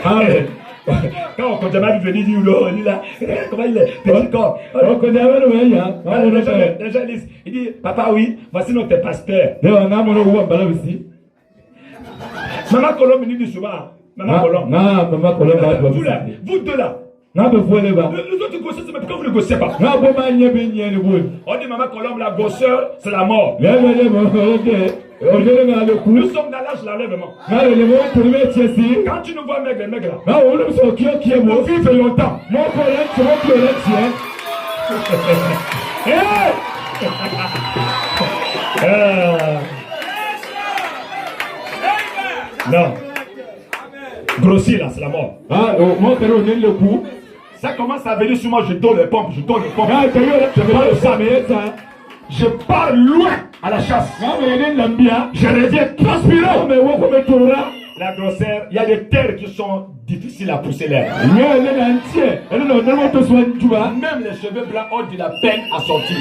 Amen. Quand on continue à venir dire comment il est, petit corps. Déjà, il dit, papa, oui, voici notre pasteur. Maman Colombe nous dit souvent, Maman Colombe. Vous deux là, Les autres grosseurs, mais pourquoi vous ne gossez pas? On dit Maman Colombe, la grosseur, c'est la mort. Nous sommes dans l'âge de l'enlèvement. Quand tu nous vois maigre là, on vivre longtemps. Non. Grossir là, c'est la mort. Ça commence à venir sur moi, je tourne les pompes. Je pars loin à la chasse. Je reviens transpirant. La grosseur, il y a des terres qui sont difficiles à pousser l'air. Même les cheveux blancs ont de la peine à sortir.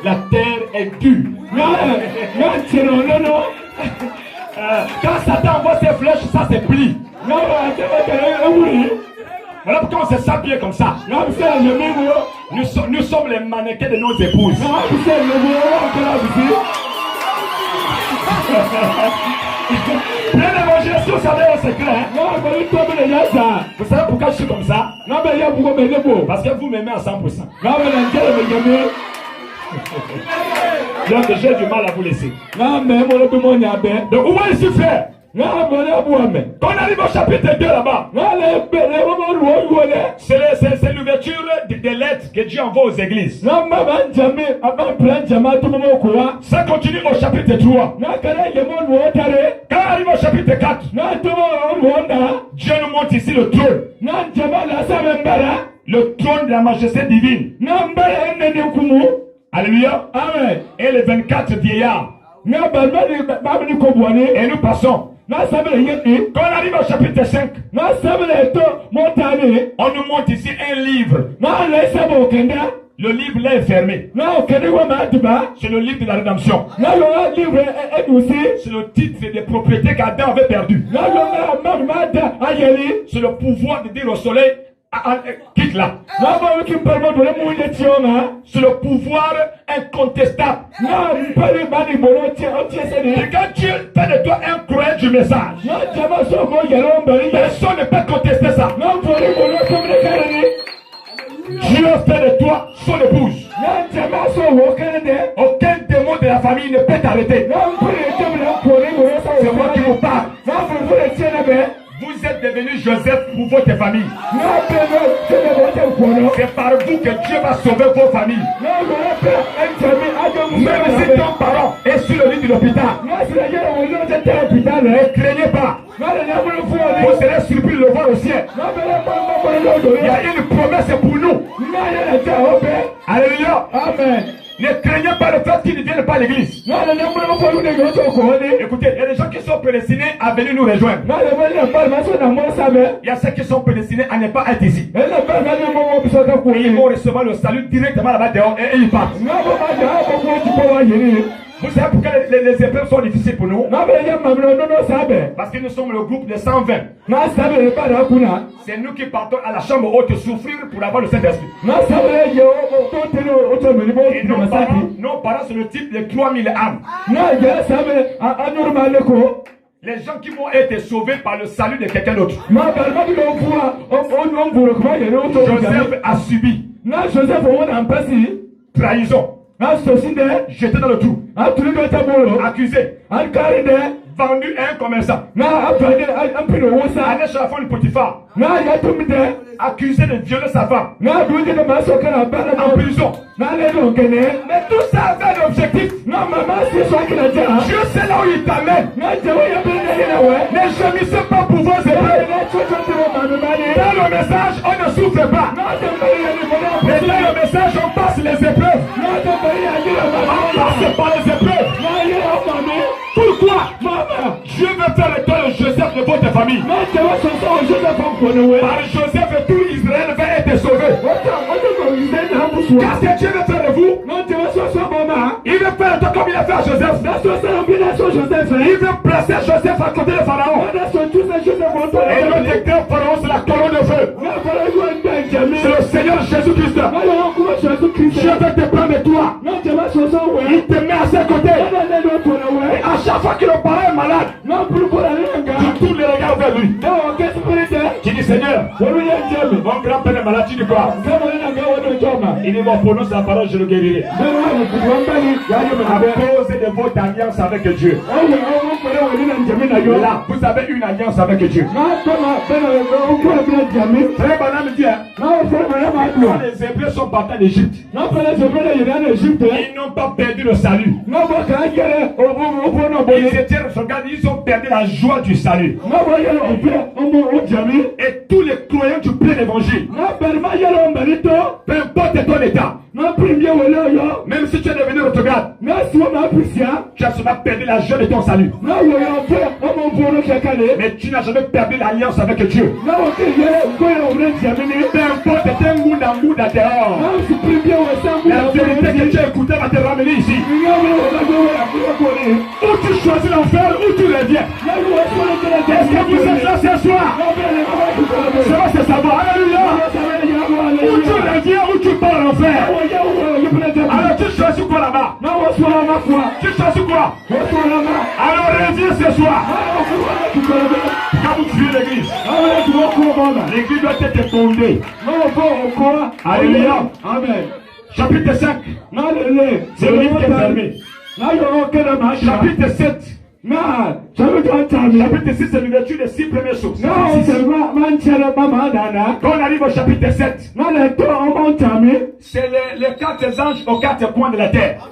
La terre est dure. Quand Satan envoie ses flèches, ça se plie. Voilà pourquoi on se sent bien comme ça. Nous sommes les mannequins de nos épouses. Plein d'évangélisation, ça va au secret. Vous savez pourquoi je suis comme ça? Parce que vous m'aimez à 100%. Donc j'ai du mal à vous laisser. Donc où va ici faire? Quand on arrive au chapitre 2 là-bas, c'est l'ouverture des lettres que Dieu envoie aux églises. Ça continue au chapitre 3. Quand on arrive au chapitre 4, Dieu nous montre ici le trône. Le trône de la majesté divine. Alléluia. Amen. Et les 24 vieillards. Et nous passons. Quand on arrive au chapitre 5, on nous montre ici un livre. Le livre là est fermé. C'est le livre de la rédemption. C'est le titre des propriétés qu'Adam avait perdues. C'est le pouvoir de dire au soleil, quitte là. C'est le pouvoir incontestable. Et quand Dieu fait de toi un croyant du message, personne ne peut contester ça. Dieu fait de toi son épouse. Aucun démon de la famille ne peut t'arrêter. C'est moi qui vous parle. Vous êtes devenu Joseph pour votre famille. C'est par vous que Dieu va sauver vos familles. Même si ton parent est sur le lit de l'hôpital, ne craignez pas. Vous serez surpris de le voir au ciel. Il y a une promesse pour nous. Alléluia. Amen. Ne craignez pas le fait qu'ils ne viennent pas à l'église. Écoutez, il y a des gens qui sont prédestinés à venir nous rejoindre. Il y a ceux qui sont prédestinés à ne pas être ici. Et ils vont recevoir le salut directement là-bas dehors et ils partent. Vous savez pourquoi les épreuves sont difficiles pour nous? Parce que nous sommes le groupe de 120. C'est nous qui partons à la chambre haute souffrir pour avoir le Saint-Esprit. Et nos parents sont le type de 3000 âmes. Les gens qui vont être sauvés par le salut de quelqu'un d'autre. Joseph a subi trahison. J'étais dans le trou. Accusé. Vendu à un commerçant. Allé chez la femme de Potiphar. Accusé de violer sa femme. En prison. Mais tout ça avait un objectif. Dieu sait là où il t'amène. Ne gémissez pas pour vos épreuves. Dans le message, on ne souffre pas. Mais dans le message, on passe les épreuves. On passe par les épreuves. Pourquoi? Dieu veut faire le toi de Joseph de votre famille. Par Joseph, tout Israël va être sauvé. Qu'est-ce que Dieu veut faire de vous? Il veut faire de toi comme il a fait à Joseph. Il veut placer Joseph à côté de Pharaon. Et le directeur Pharaon, c'est la colonne de feu. C'est le Seigneur Jésus-Christ. Dieu veut te prendre de toi. Il te met à ses côtés. Et à chaque fois que le parent est malade, tu tournes les regards vers lui. Tu dis Seigneur, mon grand-père est malade, tu dis quoi? Il dit, bon, prononce la parole, je le guérirai. À cause de votre alliance avec Dieu. Là, vous avez une alliance avec Dieu. Frère Branham dit, quand les Hébreux sont partis d'Égypte, ils n'ont pas perdu le salut. Ils ont perdu la joie du salut. Et tous les croyants du plein évangile, peu importe ton état, même si tu es devenu retrograde, tu as seulement perdu la joie de ton salut. Mais tu n'as jamais perdu l'alliance avec Dieu. Peu importe tes mouda dehors, la vérité que tu as écoutée va te ramener ici. Ou tu choisis l'enfer, ou tu reviens. Est-ce que vous êtes là ce soir? C'est vrai, c'est savoir. Alléluia. Ou tu reviens, ou tu pars en enfer. Alors tu choisis quoi là-bas? Tu choisis quoi? Alors reviens ce soir. Quand vous suivez l'église, l'église doit être fondée. Alléluia. Amen. Chapitre 5. C'est le livre qui est fermé. Chapitre 7. Chapitre 6, c'est l'ouverture des 6 premières choses. Quand on arrive au chapitre 7, c'est les 4 anges aux 4 coins de la terre.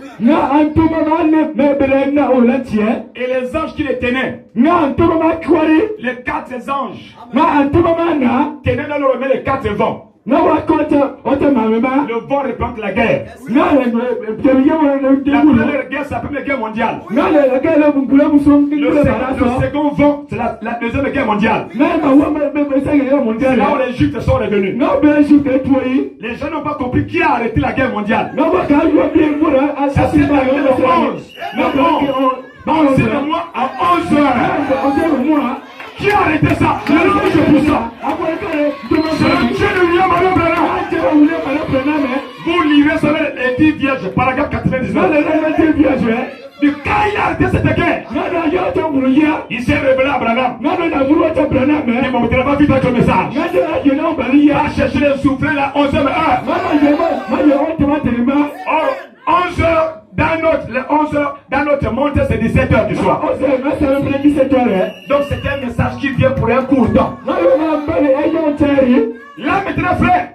Et les anges qui les tenaient, les 4 anges tenaient dans leur main les 4 vents. Le vent représente la guerre. La première guerre, c'est la première guerre mondiale. Le second vent, c'est la deuxième guerre mondiale. C'est là où les Juifs sont revenus. Les gens n'ont pas compris qui a arrêté la guerre mondiale. Ça s'est arrêté le 11 mois à 11 heures. Qui a arrêté ça? C'est le Dieu puissant. C'est le Dieu de William Branham. Vous lirez sur les 10 vierges, paragraphe 99. Mais quand il a arrêté cette guerre, il s'est révélé à Branham. Il m'a montré pas vite avec le message. Il a cherché les souffrants là, 11h. 11h les 11h dans notre monde, c'est 17h du soir. Donc c'est un message qui vient pour un court temps. Là maintenant, frère,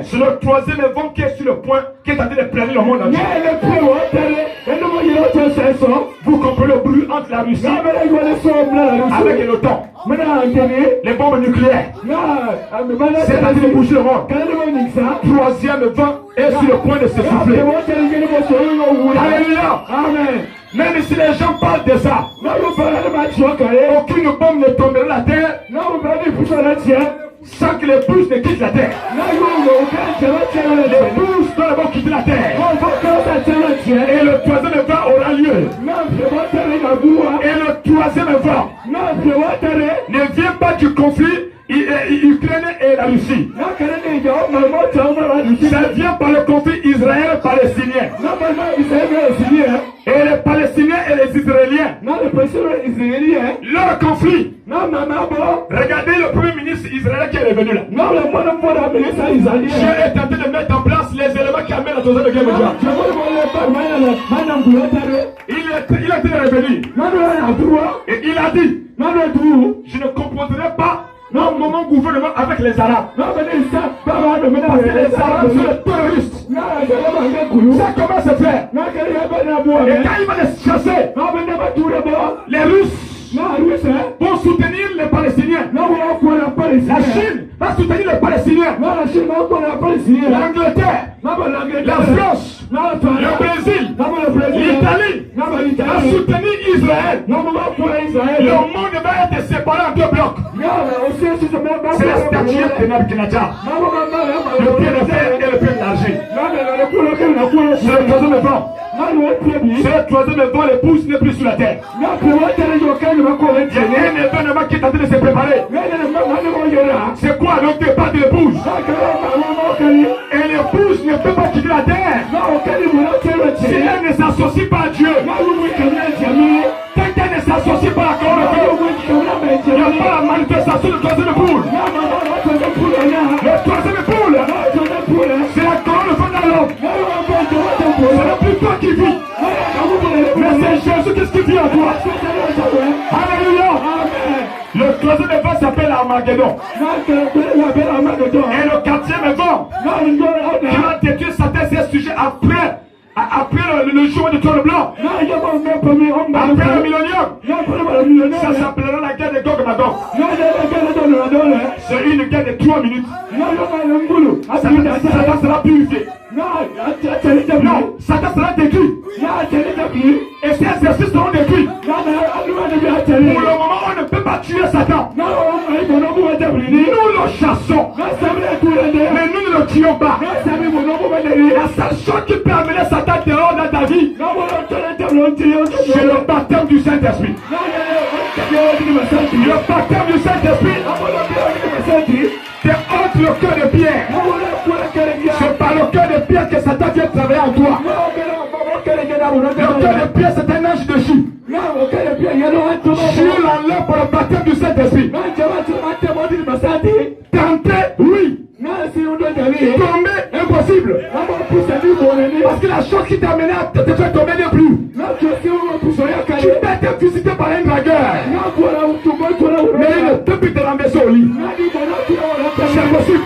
c'est le 3e vent qui est sur le point, qui est en train de planer le monde entier. Vous comprenez le bruit entre la Russie avec l'OTAN, les bombes nucléaires. C'est en train de bouger le monde. 3e vent est sur le point de se souffler. Alléluia. Amen. Même si les gens parlent de ça, aucune bombe ne tombera la terre sans que les bouches ne quittent la terre. Les bouches doivent d'abord quitter la terre. Et le 3e vent aura lieu. Et le 3e vent ne vient pas du conflit Ukraine et la Russie. Ça vient par le conflit israélo-palestinien. Et les Palestiniens et les Israéliens, leur conflit. Regardez le premier ministre israélien qui est revenu là. Dieu est en train de mettre en place les éléments qui amènent la troisième guerre mondiale. Il est revenu. Et il a dit, je ne comprendrai pas mon gouvernement avec les Arabes. Parce que les Arabes sont les terroristes. Ça commence à se faire. Et quand il va les chasser, les Russes vont soutenir les Palestiniens. La Chine va soutenir les Palestiniens. L'Angleterre, la France, le Brésil, l'Italie va soutenir Israël. Le monde va être séparé en 2 blocs. C'est la statue de Nebuchadnezzar. Le pied de fer et le pied de l'argile. C'est le 3e vent. C'est le 3e vent, l'épouse n'est plus sur la terre. Il y a un événement qui est en train de se préparer. C'est quoi le départ de l'épouse? Et l'épouse ne peut pas quitter la terre si elle ne s'associe pas à Dieu. Tant qu'elle ne s'associe pas à Dieu, il n'y a pas la manifestation de 3e boule. toi qui vis. Mais c'est Jésus qui vit en toi. Alléluia. Le troisième événement s'appelle Armageddon. Et le quatrième événement qui va détruire certains de ces sujets après le jour du trône blanc. Après le millénium. Ça s'appellera la guerre de Gog et Magog. C'est une guerre de 3 minutes. Satan sera purifié. Non, Satan sera détruit. Et ces exercices seront détruits. Pour le moment, on ne peut pas tuer Satan. Nous le chassons. Mais nous ne le tuons pas. La seule chose qui peut amener Satan dehors dans ta vie, c'est le baptême du Saint-Esprit. Le baptême du Saint-Esprit, c'est entre le cœur de Pierre. C'est par le cœur de Pierre que Satan vient travailler en toi. Le cœur de Pierre, c'est un ange dessus. Dieu l'enlève par le baptême du Saint-Esprit. Tenter, oui. Tomber, impossible. Parce que la chose qui t'a amené à te faire tomber n'est plus. Tu t'es été visité par un dragueur. Mais il ne peut plus te renverser au lit. C'est possible.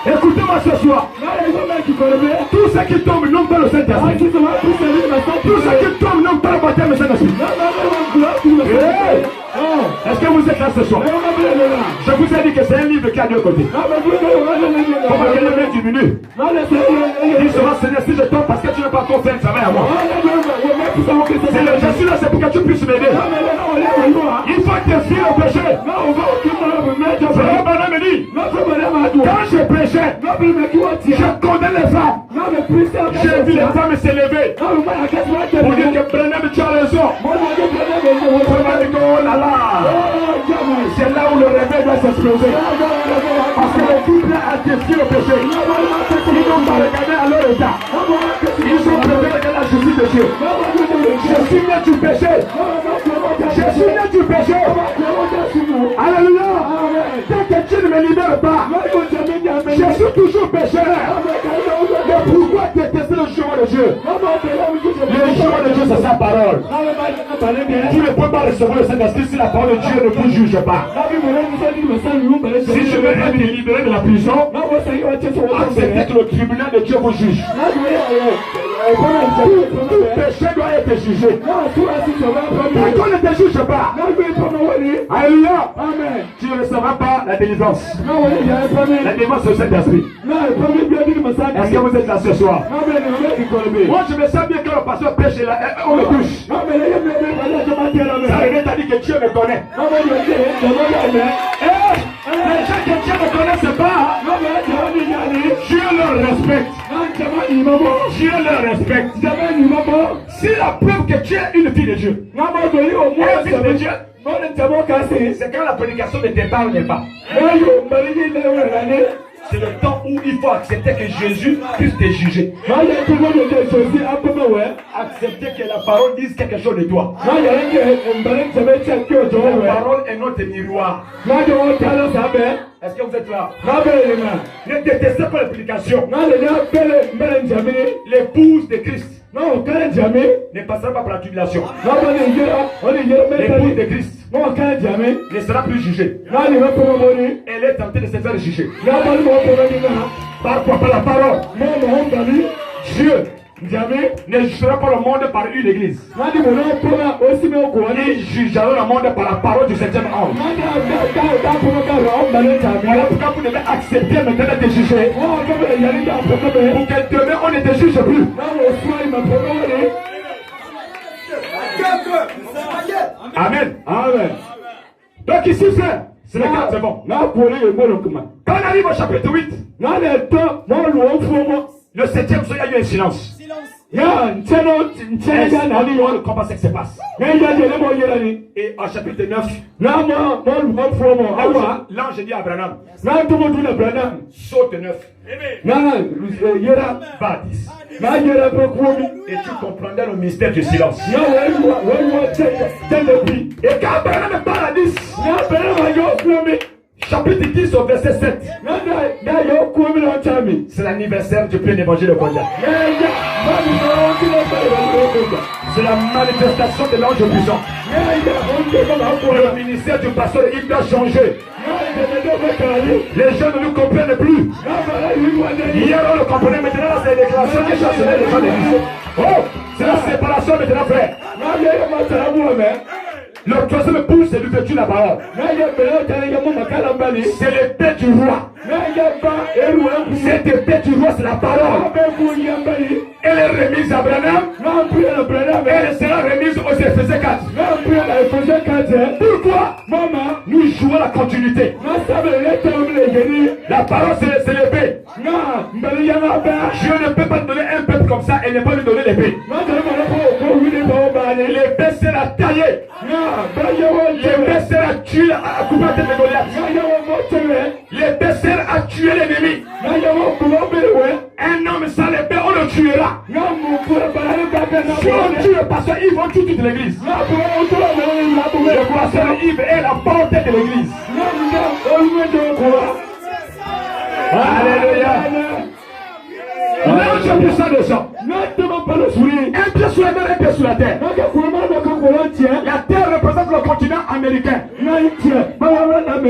Écoutez-moi ce soir. Tous ceux qui tombent n'ont pas le Saint-Esprit. Tous ceux qui tombent n'ont pas le baptême du Saint-Esprit. Est-ce que vous êtes là ce soir? Je vous ai dit que c'est un livre qui a deux côtés. Comment que le mec diminue? Il sera Seigneur, si je tombe parce que tu n'as pas encore fait un travail à moi. Seigneur, je suis là, c'est pour que tu puisses m'aider. Il faut défier le péché. Frère Branham me dit, quand je prêchais, je condamne les femmes. J'ai vu les femmes s'élever pour dire que Branham, tu as raison. Oh là là, c'est là où le réveil doit s'exploser. Parce que le couple a défié le péché. Ils n'ont pas regardé à leur état. Ils ont préféré regarder la justice de Dieu. Je suis né du péché. Je suis né du péché. Alléluia. Tant que tu ne me libères pas, je suis toujours pécheur. Mais pourquoi détester le jugement de Dieu? Le jugement de Dieu, c'est sa parole. Tu ne peux pas recevoir le Saint-Esprit si la parole de Dieu ne vous juge pas. Si je veux être libéré de la prison, acceptez que le tribunal de Dieu vous juge. Tout péché doit être jugé. Quand on ne te juge pas, alléluia, tu ne recevras pas la délivrance. La délivrance c'est le Saint-Esprit. Est-ce que vous êtes là ce soir? Moi je me sens bien que le pasteur prêche là, on me touche. Ça veut dire que Dieu me connaît. Les gens que Dieu ne connaissent pas, Dieu leur respecte. Dieu leur respecte. C'est la preuve que tu es une fille de Dieu. Un fils de Dieu. C'est quand la prédication ne t'épargne pas. C'est le temps où il faut accepter que Jésus puisse te juger. Accepter que la parole dise quelque chose de toi. La parole est notre miroir. Est-ce que vous êtes là? Ne détestez pas la prédication. L'épouse de Christ ne passera pas par la tribulation. L'épouse de Christ ne sera plus jugée. Elle est tentée de se faire juger. Par quoi? Par la parole. Dieu ne jugera pas le monde par une église. Il jugera le monde par la parole du septième ange. Voilà pourquoi vous devez accepter maintenant d'être jugé. Pour que demain on ne te juge plus. Amen. Amen. Donc ici c'est le 4, c'est bon. Quand on arrive au chapitre 8, le 7e soir, il y a eu un silence. Comment ça se passe? Et en chapitre 9, l'ange dit à Abraham, saute 9, va à 10. Et tu comprendrais le mystère du silence. Et quand Abraham parle à 10, chapitre 10 au verset 7, c'est l'anniversaire du plein évangile de Kodia. C'est la manifestation de l'ange puissant. Le ministère du pasteur, il doit changer. Les gens ne nous comprennent plus. Hier on le comprenait, maintenant c'est les déclarations qui chancelaient les gens d'église. Oh, c'est la séparation maintenant, frère. Le troisième pouce, c'est l'ouverture de la parole. C'est l'épée du roi. Cette épée du roi, c'est la parole. Elle est remise à Branham. Elle sera remise aux Éphésiens 4. Pourquoi? Nous jouons la continuité. La parole, c'est l'épée. Je ne peux pas donner un peuple comme ça et ne pas lui donner l'épée. L'épée, c'est la tailler. L'épée sert à tuer, à couper la tête de Goliath. L'épée sert à tuer l'ennemi. Un homme sans l'épée, on le tuera. Si on tue le pasteur Yves, on tue toute l'église. Le pasteur Yves est la porte de l'église. Alléluia. L'ange puissant descend. Un pied sur la mer, un pied sur la terre. La terre représente le continent américain.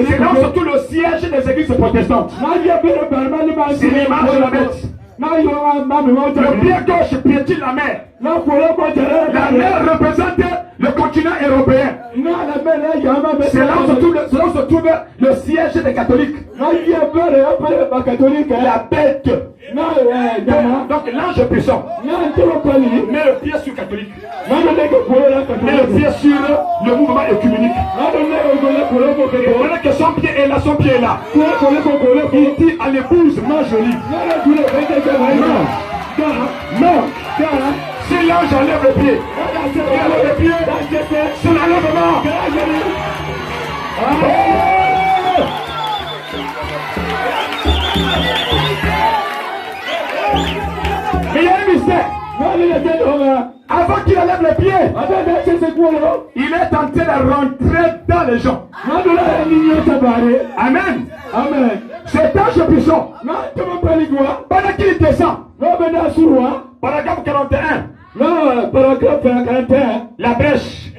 C'est là surtout le siège des églises protestantes. C'est l'image de la bête. Le pied gauche piétine la mer. La mer représente le continent européen. C'est là où se trouve le siège des catholiques. La bête. Donc l'ange puissant met le pied sur le catholique, met le pied sur le mouvement œcuménique. Pendant que son pied est là, son pied est là. Il dit à l'épouse, non jolie. Non. Si l'ange enlève le pied, il enlève le pied, c'est l'enlèvement. Mais il y a un mystère. Avant qu'il enlève le pied, il est en train de rentrer dans les gens. Amen. Cet ange puissant, pendant qu'il descend, paragraphe 41, la brèche.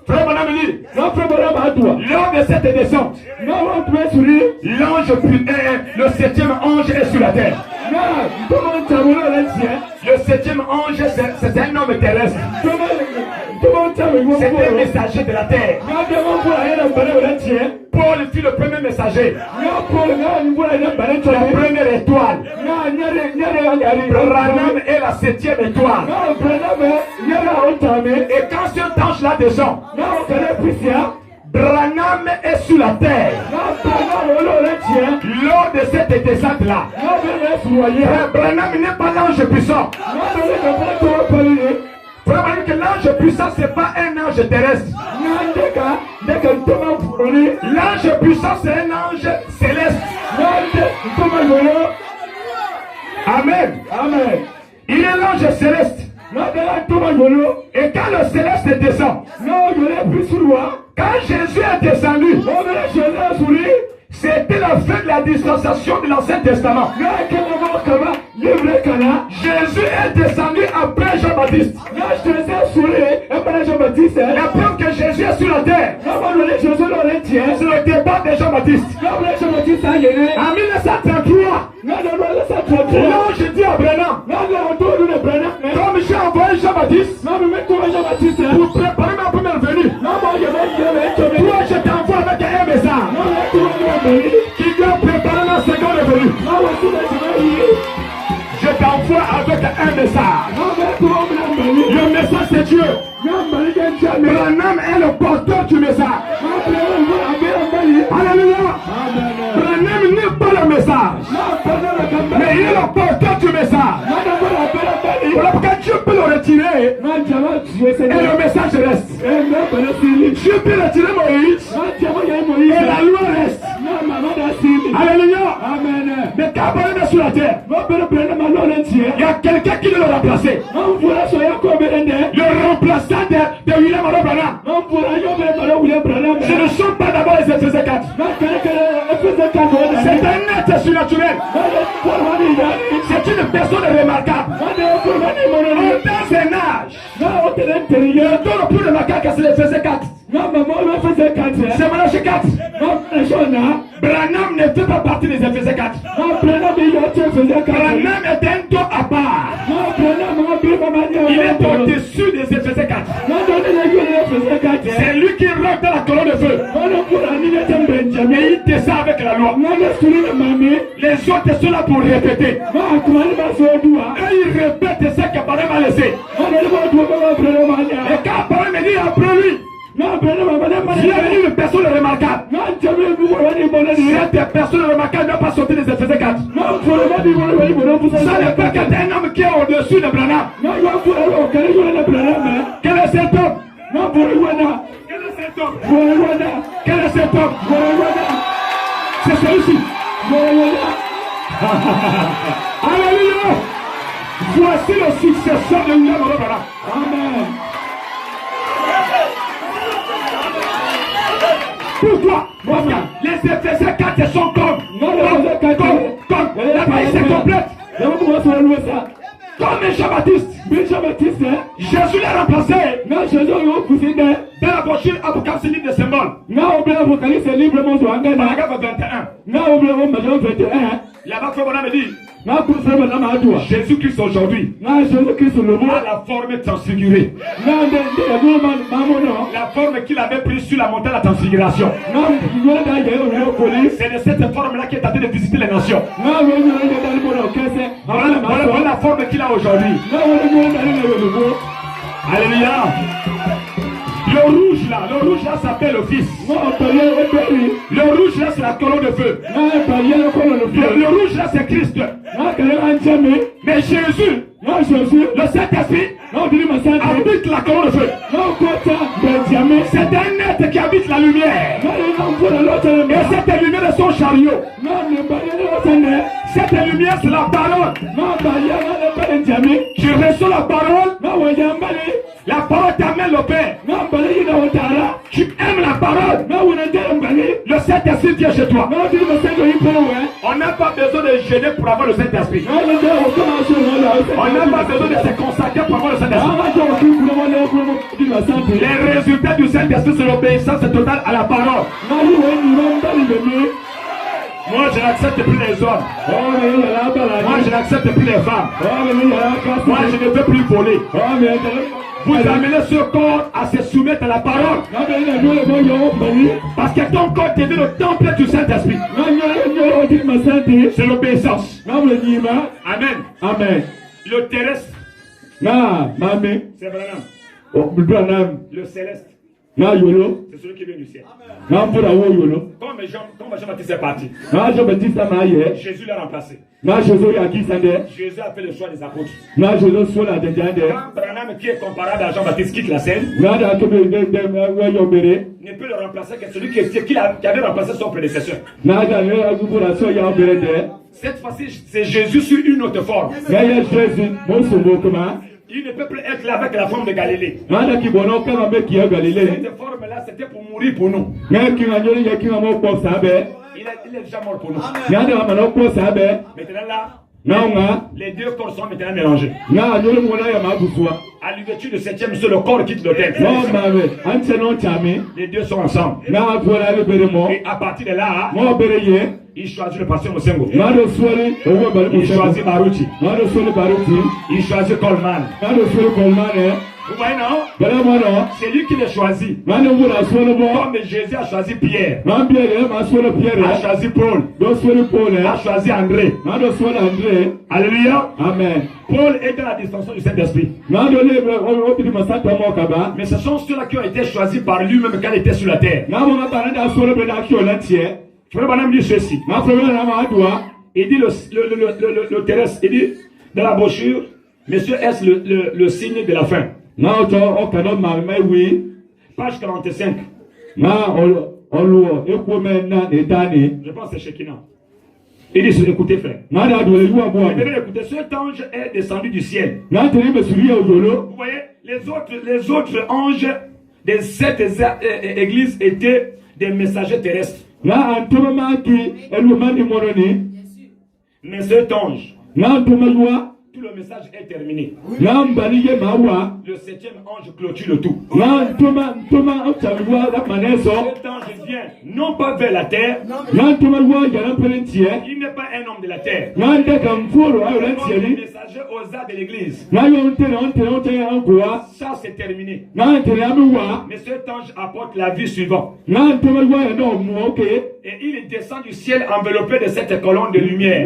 Frère Bonhomme dit, lors de cette descente, l'ange, le septième ange est sur la terre. Le septième ange, c'est un homme terrestre. C'est un messager de la terre. Paul fut le premier messager. La première étoile. Branham est la septième étoile. Et quand cet ange-là descend, Branham est sur la terre. Lors de cette descente-là, Branham n'est pas l'ange puissant. Vraiment que l'ange puissant, ce n'est pas un ange terrestre. L'ange puissant, c'est un ange céleste. Amen. Il est l'ange céleste. Et quand le céleste descend, quand Jésus est descendu, c'était la fin de la dispensation de l'Ancien Testament. Jésus est descendu après Jean-Baptiste. La preuve que Jésus est sur la terre, c'est le départ de Jean-Baptiste. En 1933, l'ange dit à Branham, comme j'ai envoyé Jean-Baptiste pour préparer ma première venue, toi je t'envoie avec un message qui doit préparer ma seconde venue. Je t'envoie avec un message. Le message c'est Dieu. Branham est le porteur du message. Alléluia. Branham n'est pas le message, mais il est le porteur du message. Voilà pourquoi Dieu peut le retirer et le message reste. Dieu peut retirer Moïse et la loi reste. Alléluia. Mais quand Branham est sur la terre, il y a quelqu'un qui doit le remplacer. Le remplaçant de William Branham. Ce ne sont pas d'abord les Éphésiens 4. C'est un être surnaturel. C'est une personne remarquable. que c'est l'Éphésiens 4. C'est Malachie 4. Branham ne fait pas partie des Éphésiens 4. Branham est un dos à part. Il est au-dessus des Éphésiens 4. C'est lui qui rentre dans la colonne de feu. Et il descend avec la loi. Les autres sont là pour répéter. Et ils répètent ce que Branham a laissé. Et quand Branham me dit après lui, il est une personne remarquable. Cette personne remarquable ne doit pas sortir des Éphésiens 4. Ça ne peut qu'être un homme qui est au-dessus de Branham. Quel est cet homme? Quel est cet homme? Quel est cet homme? C'est celui-ci. Alléluia. Voici le successeur de William Branham. Amen. Pourquoi? Les Éphésiens 4 sont comme la Bible c'est complète. Comme Jean-Baptiste. Jésus l'a remplacé. Dans la brochure Apocalypse livre de symbole. Paragraphe 21. Là-bas, Frère Branham dit Jésus-Christ aujourd'hui a la forme transfigurée. La forme qu'il avait prise sur la montagne de la transfiguration. C'est de cette forme-là qu'il est en train de visiter les nations. Voilà la forme qu'il a aujourd'hui. Alléluia. Le rouge là s'appelle le Fils. Le rouge là c'est la colonne de feu. Le rouge là c'est Christ. Mais Jésus, le Saint-Esprit, habite la colonne de feu. C'est un être qui habite la lumière. Et cette lumière est son chariot. Cette lumière c'est la parole. Tu reçois la parole. La parole t'amène le Père. Tu aimes la parole. Le Saint-Esprit vient chez toi. On n'a pas besoin de gêner pour avoir le Saint-Esprit. On n'a pas besoin de se consacrer pour avoir le Saint-Esprit. Les résultats du Saint-Esprit, c'est l'obéissance totale à la parole. Moi, je n'accepte plus les hommes. Moi, je n'accepte plus les femmes. Moi, je ne veux plus voler. Vous amenez ce corps à se soumettre à la parole. Parce que ton corps devient le temple du Saint-Esprit. C'est l'obéissance. Amen. Le terrestre, c'est Branham. Le céleste, c'est celui qui vient du ciel. Comme Jean-Baptiste est parti, Jésus l'a remplacé. Jésus a fait le choix des apôtres. Quand Branham, qui est comparable à Jean-Baptiste, quitte la scène, ne peut le remplacer que celui qui avait remplacé son prédécesseur. Cette fois-ci, c'est Jésus sur une autre forme. Il ne peut plus être là avec la forme de Galilée. Cette forme-là, c'était pour mourir pour nous. Il est déjà mort pour nous. Maintenant là, les deux corps sont maintenant mélangés. À l'ouverture du 7e, c'est le corps qui quitte l'autel. Les deux sont ensemble. Et à partir de là, il choisit le pasteur Mosengo. Il choisit Baruti. Il choisit Coleman. Vous voyez, non? C'est lui qui les choisit. Comme Jésus a choisi Pierre, a choisi Paul, a choisi André. Alléluia. Amen. Paul est dans la distinction du Saint-Esprit. Mais ce sont ceux-là qui ont été choisis par lui-même quand il était sur la terre. Frère Branham dit ceci. Il dit le terrestre, il dit dans la brochure, Monsieur, est-ce le signe de la fin? Page 45. Je pense que c'est Shekinah. Il dit, écoutez frère. Vous devez écouter, cet ange est descendu du ciel. Vous voyez, les autres anges de cette église étaient des messagers terrestres. Mais cet ange tout le message est terminé. Yambaliye mawa. Le 7e ange clôture le tout. Yantuma ochamwa la maneso. Cet ange vient non pas vers la terre. Yantuma wa yarampelentie. Il n'est pas un homme de la terre. Yande kamfuru Le ayolantieli. messager aux arts de l'église. Ça c'est terminé. Mais cet ange apporte la vie suivante. Et il descend du ciel enveloppé de cette colonne de lumière.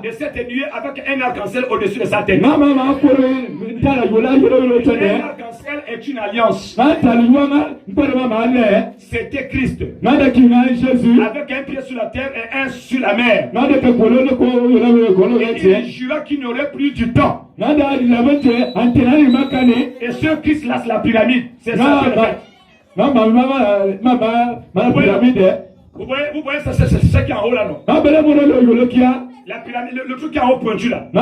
Et cette nuée avec un arc-en-ciel au-dessus de sa tête. Un arc-en-ciel est une alliance. C'était Christ. Avec un pied sur la terre et un sur la mer. Et il jura qu'il n'aurait plus du temps. Et ce Christ lance la pyramide. C'est ça que le fait. Vous voyez ça, c'est ce qui est en haut là, non? La pyramide, le truc qui est en haut pointu là. C'est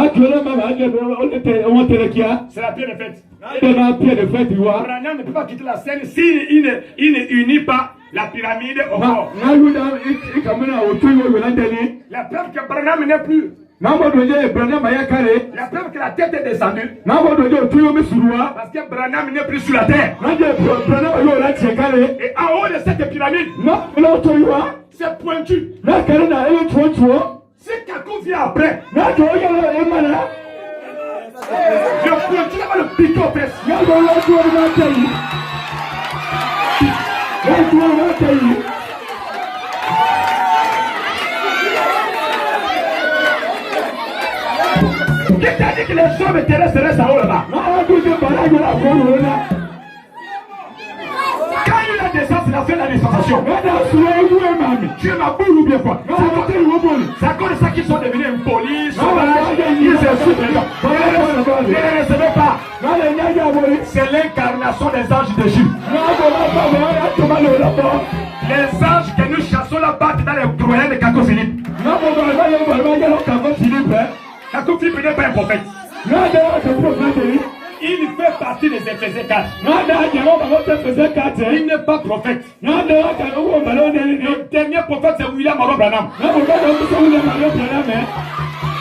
la pierre de fête. Branham ne peut pas quitter la scène s'il ne unit pas la pyramide au corps. La preuve que Branham n'est plus. La preuve que la tête est descendue. Parce que Branham n'est plus sur la terre. Et en haut de cette pyramide, c'est pointu. C'est quelqu'un vient après. Le pointu là-bas, le piquant presque. Qui t'a dit que les hommes terrestres restent en haut là-bas? Quand il a descendu, c'est la fin de la dispensation. Tu es ma boule ou bien quoi? C'est à cause de ça qu'ils sont devenus impolis, sauvages, ils insultent les gens. Ne les recevez pas. C'est l'incarnation des anges de Jules. Les anges que nous chassons la battent dans les croyants de Caco Philippe. Caco Philippe n'est pas un prophète. Il fait partie des Éphésiens 4. Il n'est pas prophète. Le dernier prophète, c'est William Morrow Branham.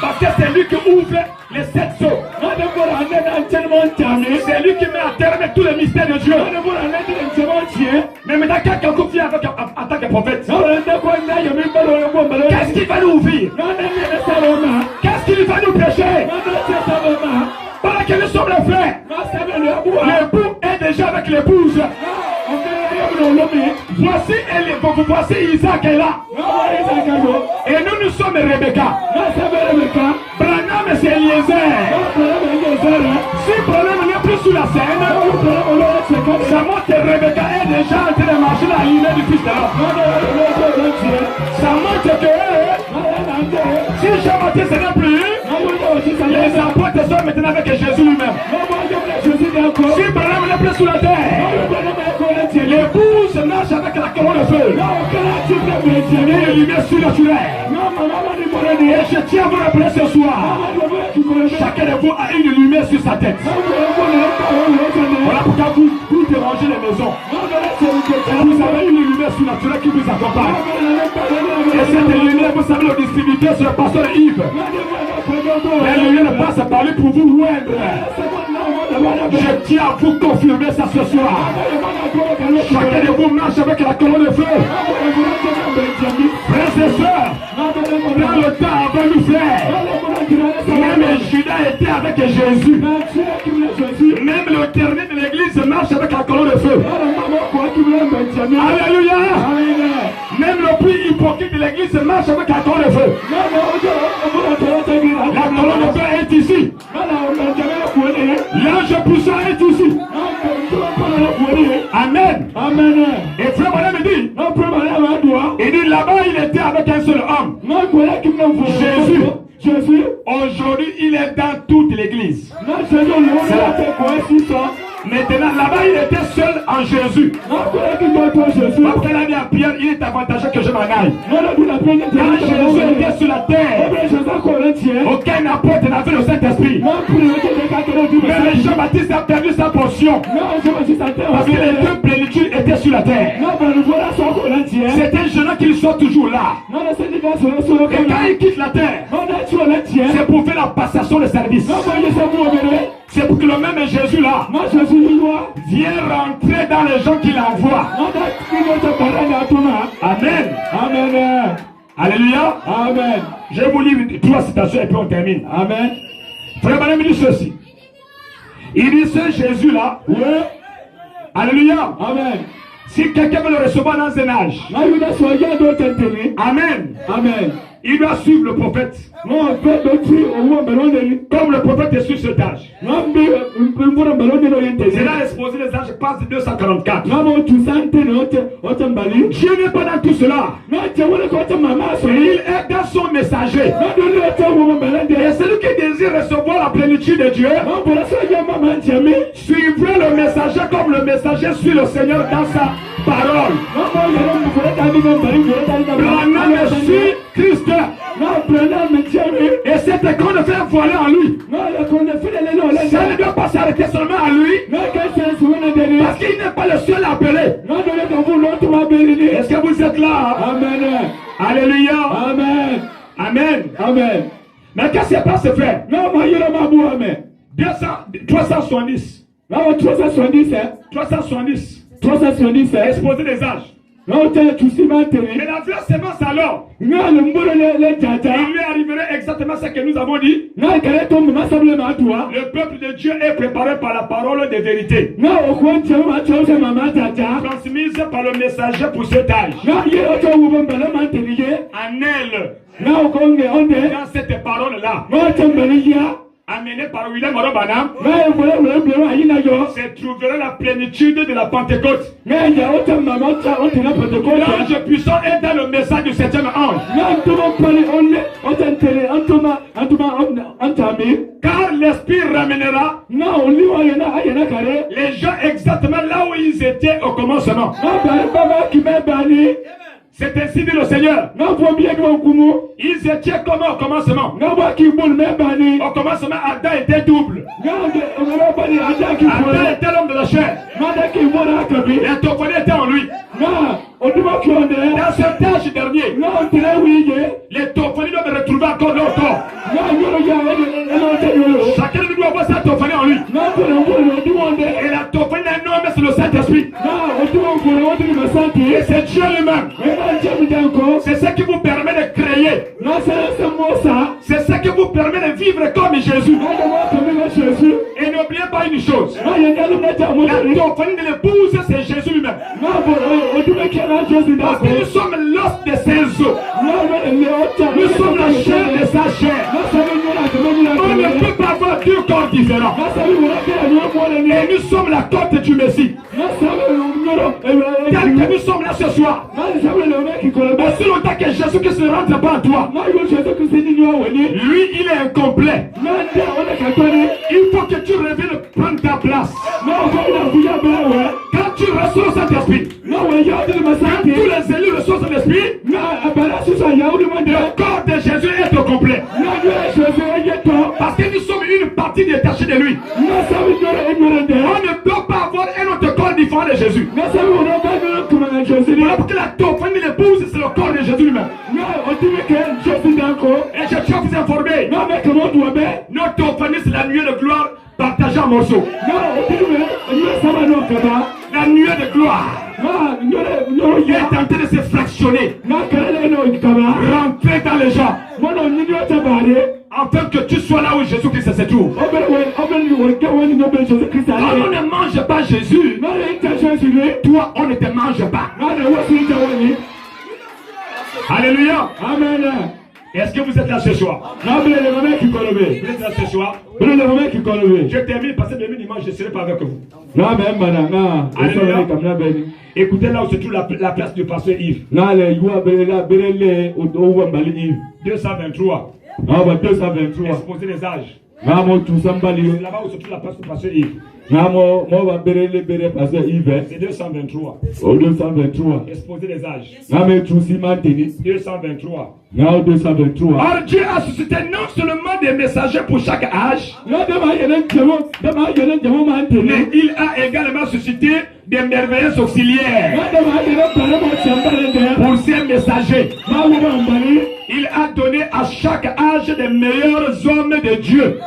Parce que c'est lui qui ouvre les 7 sceaux. C'est lui qui met à terme tous les mystères de Dieu. Mais maintenant, quand quelqu'un vient en tant que prophète, qu'est-ce qu'il va nous ouvrir? Qu'est-ce qu'il va nous prêcher? Pendant que nous sommes les frères, l'époux est déjà avec l'épouse. Voici Isaac est là. Et nous sommes Rebecca. Branham c'est Eliezer. Si Branham n'est plus sur la scène, ça montre que Rebecca est déjà en train de marcher dans l'île du fils de l'homme. Ça montre que si Jean-Baptiste n'est plus, les apôtres sont maintenant avec Jésus lui-même. Si Branham n'est plus sur la terre, l'épouse marche avec la colonne de feu. Et une lumière surnaturelle. Et je tiens à vous rappeler ce soir, chacun de vous a une lumière sur sa tête. Voilà pourquoi vous dérangez les maisons. Vous avez une lumière surnaturelle qui vous accompagne. Et cette lumière, vous savez, le distributeur, c'est le pasteur Yves. La lumière ne passe par lui pour vous loindre. Je tiens à vous confirmer ça ce soir. Chacun de vous marche avec la colonne de feu. Frères et sœurs, dans le temps avant nous frères, même Judas était avec Jésus. Même le dernier de l'église marche avec la colonne de feu. Alléluia. Même le plus hypocrite de l'église marche avec la colonne de feu. La colonne de feu est ici. L'ange puissant est ici. Amen. Amen. Et frère Madame dit, il dit là-bas il était avec un seul homme. Jésus. Aujourd'hui il est dans toute l'église. Maintenant, là-bas, il était seul en Jésus. Après, il a dit à Pierre, il est avantageux que je m'en aille. Quand Jésus était sur la terre, aucun apôtre n'avait le Saint-Esprit. Mais Jean-Baptiste a perdu sa portion. Parce que les deux plénitudes étaient sur la terre. C'est un jeune qui soit toujours là. Et quand il quitte la terre, c'est pour faire la passation de service. C'est pour que le même Jésus là vienne rentrer dans les gens qu'il envoie. Amen. Amen. Alléluia. Amen. Je vais vous lire 3 citations et puis on termine. Amen. Frère Madame dit ceci. Il dit ce Jésus là. Oui. Alléluia. Amen. Si quelqu'un veut le recevoir dans un âge. Amen. Amen. Il doit suivre le prophète. Comme le prophète est sur cet âge. C'est là exposé les âges, passe 244. Dieu n'est pas dans tout cela. Il est dans son messager. Et celui qui désire recevoir la plénitude de Dieu suivra le messager comme le messager suit le Seigneur dans sa parole. Branham suit Christ. Et c'est qu'on ne fait voiler en lui. Ça ne doit pas s'arrêter seulement à lui. Parce qu'il n'est pas le seul appelé. Est-ce que vous êtes là? Amen. Alléluia. Amen. Amen. Amen. Mais qu'est-ce qui se passe, frère? 370. 370. Exposer les âges. Et la vraie sémence alors, il lui arriverait exactement ce que nous avons dit. Le peuple de Dieu est préparé par la parole de vérité, transmise par le messager pour cet âge. En elle, dans cette parole-là, amené par William Branham, se trouverait la plénitude de la Pentecôte. L'ange puissant est dans le message du 7e ange. Car l'Esprit ramènera les gens exactement là où ils étaient au commencement. C'est ainsi dit le Seigneur. Ils étaient comment au commencement? Au commencement, Adam était double. Adam était l'homme de la chair. La tophonie était en lui. Dans cet âge dernier, les tophonies doivent retrouver encore leur corps. Chacun de nous doit avoir sa tophonie en lui. Et la tophonie d'un homme, c'est le Saint-Esprit. Et c'est Dieu lui-même. C'est ce qui vous permet de créer. C'est ce qui vous permet de vivre comme Jésus. Et n'oubliez pas une chose. La tophonie de l'épouse, c'est Jésus lui-même. Parce que nous sommes l'os de ses os. Nous sommes la chair de sa chair. On ne peut pas avoir deux corps différents. Et nous sommes la côte du Messie. Tel que nous sommes là ce soir. Aussi longtemps que Jésus-Christ ne rentre pas en toi, lui il est incomplet. Il faut que tu reviennes prendre ta place. Quand tu reçois cet esprit, quand tous les élus reçoivent cet esprit, le corps de Jésus est au complet. Parce que nous sommes une partie détachée de lui. On ne peut pas avoir un autre corps différent de Jésus. Pour que la tophonie de l'épouse, c'est le corps de Jésus lui-même. Et je tiens à vous informer, notre tophonie, c'est la nuée de gloire partagée en morceaux. La nuée de gloire est en train de se fractionner, rentrer dans les gens, afin que tu sois là où Jésus-Christ se trouve. Quand on ne mange pas Jésus, toi on ne te mange pas. Alléluia. Amen. Est-ce que vous êtes là ce soir? Vous êtes là ce soir? Je termine parce que demain dimanche je ne serai pas avec vous. Alléluia. Écoutez là où se trouve la place du pasteur Yves. 223. Exposer les âges. Ngamo tusambali. C'est là-bas où se trouve la place du pasteur Yves. Ngamo mo va berele bere pasteur Yves. C'est 223. Au 223. Exposé les âges. Ngame tusi mantini. 223. Ngao 223. Or Dieu a suscité non seulement des messagers pour chaque âge, mais il a également suscité des merveilleux auxiliaires pour ces messagers. Il a donné à chaque âge des meilleurs hommes de Dieu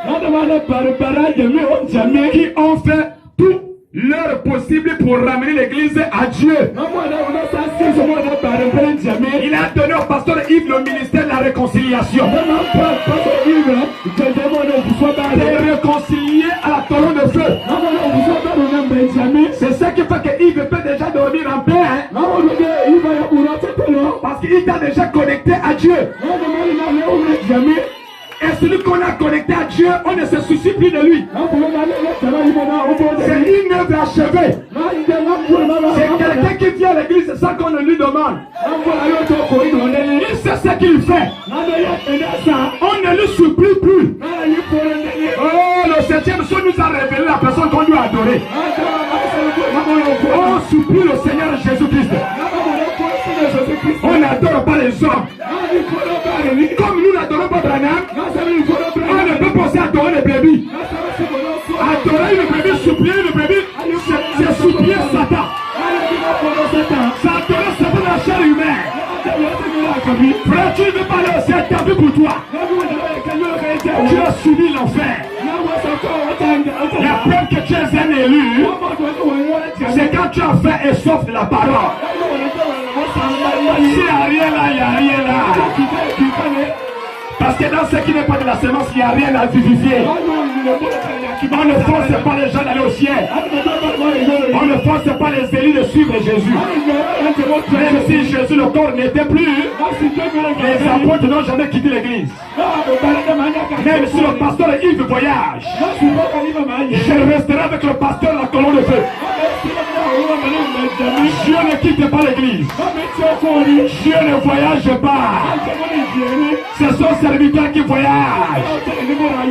qui ont fait tout leur possible pour ramener l'église à Dieu. Il a donné au pasteur Yves le ministère de la réconciliation. De réconcilier à la colonne de feu. C'est ça qui fait que Yves peut déjà dormir en paix. Hein? Parce qu'il t'a déjà connecté à Dieu. Et celui qu'on a connecté à Dieu, on ne se soucie plus de lui. C'est une œuvre achevée. C'est quelqu'un qui vient à l'église sans qu'on ne lui demande. Il sait ce qu'il fait. On ne le supplie plus. Oh, le 7e jour nous a révélé la personne qu'on doit adorer. On supplie le Seigneur Jésus-Christ. On n'adore pas les hommes. Comme nous n'adorons pas Branham, on ne peut pas aussi adorer les brebis. Adorer une brebis, supplier une brebis, c'est supplier Satan. C'est adorer Satan dans la chair humaine. Frère, tu ne veux pas aller au ciel, t'as vu pour toi. Tu as subi l'enfer. La preuve que tu es un élu, c'est quand tu as fait et sauf de la parole. S'il n'y a rien là, il n'y a rien là. Parce que dans ce qui n'est pas de la sémence, il n'y a rien à vivifier. On ne force pas les gens d'aller au ciel. On ne force pas les élus de suivre Jésus. Même si Jésus, le corps n'était plus, les apôtres n'ont jamais quitté l'église. Même si le pasteur Yves voyage, je resterai avec le pasteur la colonne de feu. Dieu ne quitte pas l'église. Dieu ne voyage pas. C'est son serviteur qui voyage.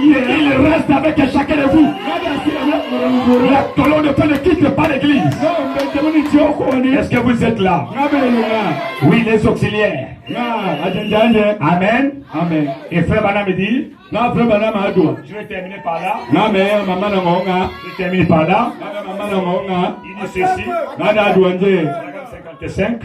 Il reste avec chacun de vous. La colonne de feu ne quitte pas l'église. Est-ce que vous êtes là? Oui, les auxiliaires. Amen. Amen. Et frère Banam dit, Na frère Banam adua. je vais terminer par là. Na me mama na ngonga. Je vais terminer par là. Mama na ngonga. Il dit ceci. Na da adua nje. Paragraphe 55.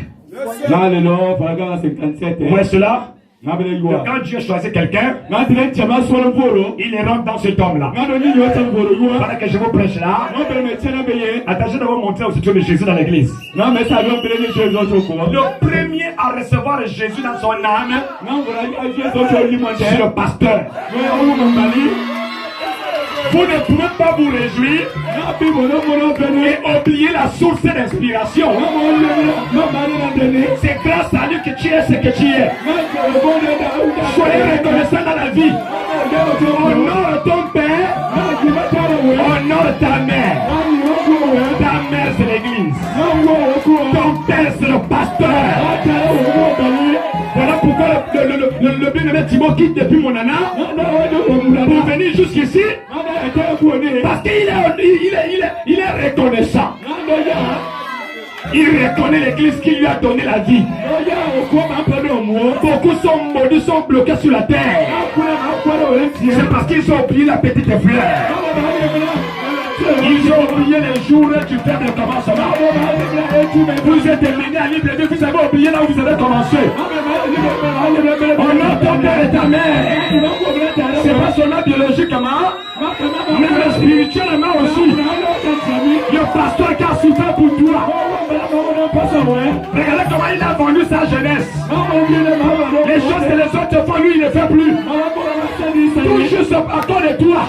Na lelo paragraphe 57. Où est cela? Na bele Que yua. quand Dieu choisit quelqu'un, Na dire chama solo poro. il rentre dans cet homme-là. Na do ni yo tan poro yua. Pendant que je vous prêche là, Na bele me chena beye. attachez de vous montrer au situé de Jésus dans l'église. Na me sa do bele ni Jésus ko. Le premier à recevoir Jésus dans son âme, Na wora ni Jésus ko li monte. c'est le pasteur. Vous ne pouvez pas vous réjouir et oublier la source d'inspiration. C'est grâce à lui que tu es ce que tu es. Soyez reconnaissant dans la vie. Honore ton père, honore ta mère. Ta mère c'est l'église. Ton père c'est le pasteur. Voilà pourquoi le bien-aimé Thibaut quitte depuis mon nana pour venir jusqu'ici. Parce qu'il est reconnaissant. Il reconnaît l'église qui lui a donné la vie. Beaucoup sont maudits, sont bloqués sur la terre. C'est parce qu'ils ont oublié la petite fleur. Ils ont oublié les jours du faible commencement. Vous êtes mené à libre de vous avez oublié là où vous avez commencé. On a ton père et ta mère. C'est pas seulement biologiquement, mais spirituellement aussi. Le pasteur qui a souffert pour toi. Regardez comment il a vendu sa jeunesse. Les choses que les autres font, lui il ne fait plus. Tout juste à cause de toi.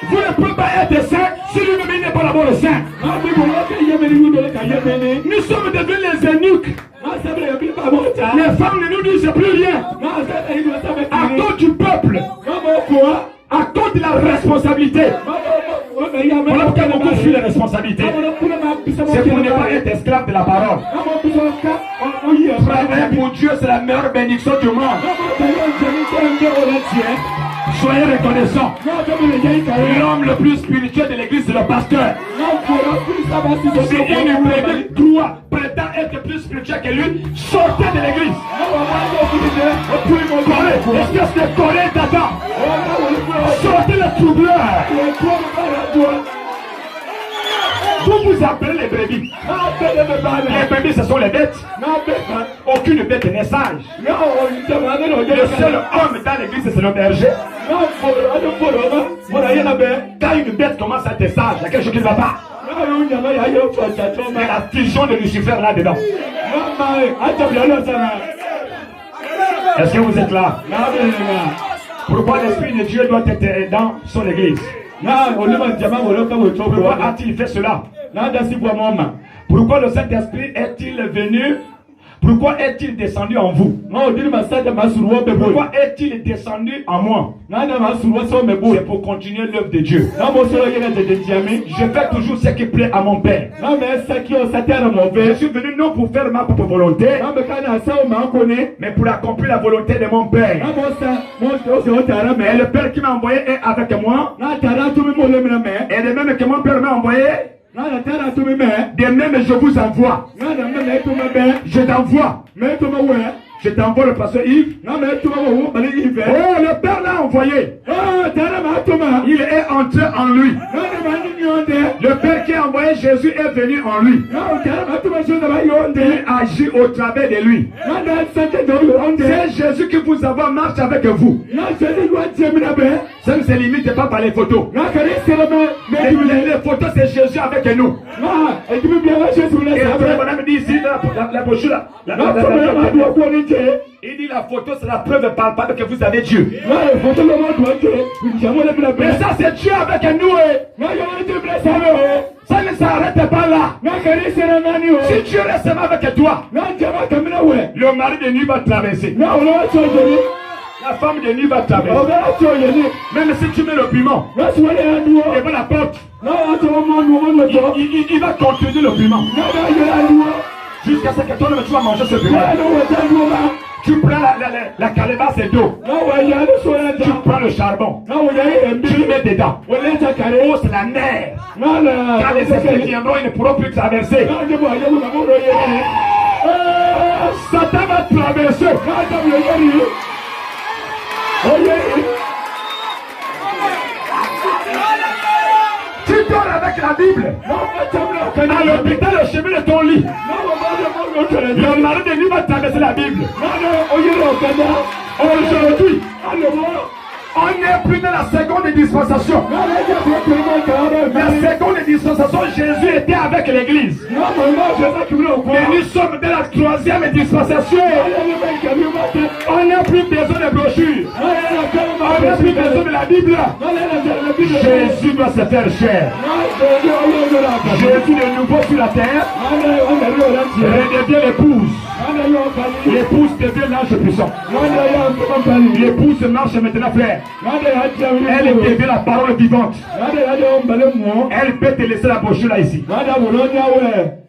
Vous ne pouvez pas être saint si lui-même n'est pas d'abord le saint. Nous sommes devenus les eunuques. Les femmes ne nous disent plus rien. À cause du peuple. À cause de la responsabilité. Voilà pourquoi beaucoup fuient les responsabilités. C'est pour ne pas être esclave de la parole. Travailler pour Dieu, c'est la meilleure bénédiction du monde. Soyez reconnaissants. L'homme le plus spirituel de l'église, c'est le pasteur. Si une brebis croit, prétend être plus spirituel que lui, sortez de l'église. Est-ce que c'est Corée t'attend? Sortez le troubleur. Vous vous appelez les brebis. Les brebis, ce sont les bêtes. Aucune bête n'est sage. Le seul homme dans l'église, c'est le berger. Quand une bête commence à être sage, il y a quelque chose qui ne va pas. Mais la fusion de Lucifer là-dedans. Est-ce que vous êtes là? Pourquoi l'Esprit de Dieu doit être dans son église? Pourquoi a-t-il fait cela? Pourquoi le Saint-Esprit est-il venu? Pourquoi est-il descendu en vous? Pourquoi est-il descendu en moi? C'est pour continuer l'œuvre de Dieu. Je fais toujours ce qui plaît à mon Père. Je suis venu non pour faire ma propre volonté, mais pour accomplir la volonté de mon Père. Et le Père qui m'a envoyé est avec moi. Et de même que mon Père m'a envoyé, de même je vous envoie. Je t'envoie. Je t'envoie le pasteur Yves. Oh, le Père l'a envoyé. Il est entré en lui. Le Père qui a envoyé Jésus est venu en lui. Il agit au travers de lui. C'est Jésus qui vous envoie, marche avec vous. Ça ne se limite pas par les photos. Les photos, c'est Jésus avec nous. Et après, madame dit ici, la brochure là. Il dit la photo, c'est la preuve palpable que vous avez Dieu. Mais ça, c'est Dieu avec nous. Ça ne s'arrête pas là. Si Dieu reste avec toi, le mari de nuit va traverser. La femme de nuit va traverser. Même si tu mets le piment devant la porte, il va continuer le piment. Jusqu'à ce que toi tu vas manger ce piment. Tu prends la calebasse d'eau. Tu prends le charbon. Tu le mets dedans. Oh, c'est la mer. Quand les esprits viendront, ils ne pourront plus traverser. Satan va traverser. Tu dors avec la Bible. À l'hôpital, le chemin de ton lit. Le mari de lui va traverser la Bible. Aujourd'hui, on n'est plus dans la seconde dispensation. La seconde dispensation, Jésus était avec l'église. Mais nous sommes dans la troisième dispensation. On n'a plus besoin de brochures. On n'a plus besoin de la Bible. Jésus doit se faire chair. Jésus de nouveau sur la terre redevient l'épouse. L'épouse devient l'ange puissant. L'épouse marche maintenant, frère. Elle devient la parole vivante. Elle peut te laisser la brochure là ici.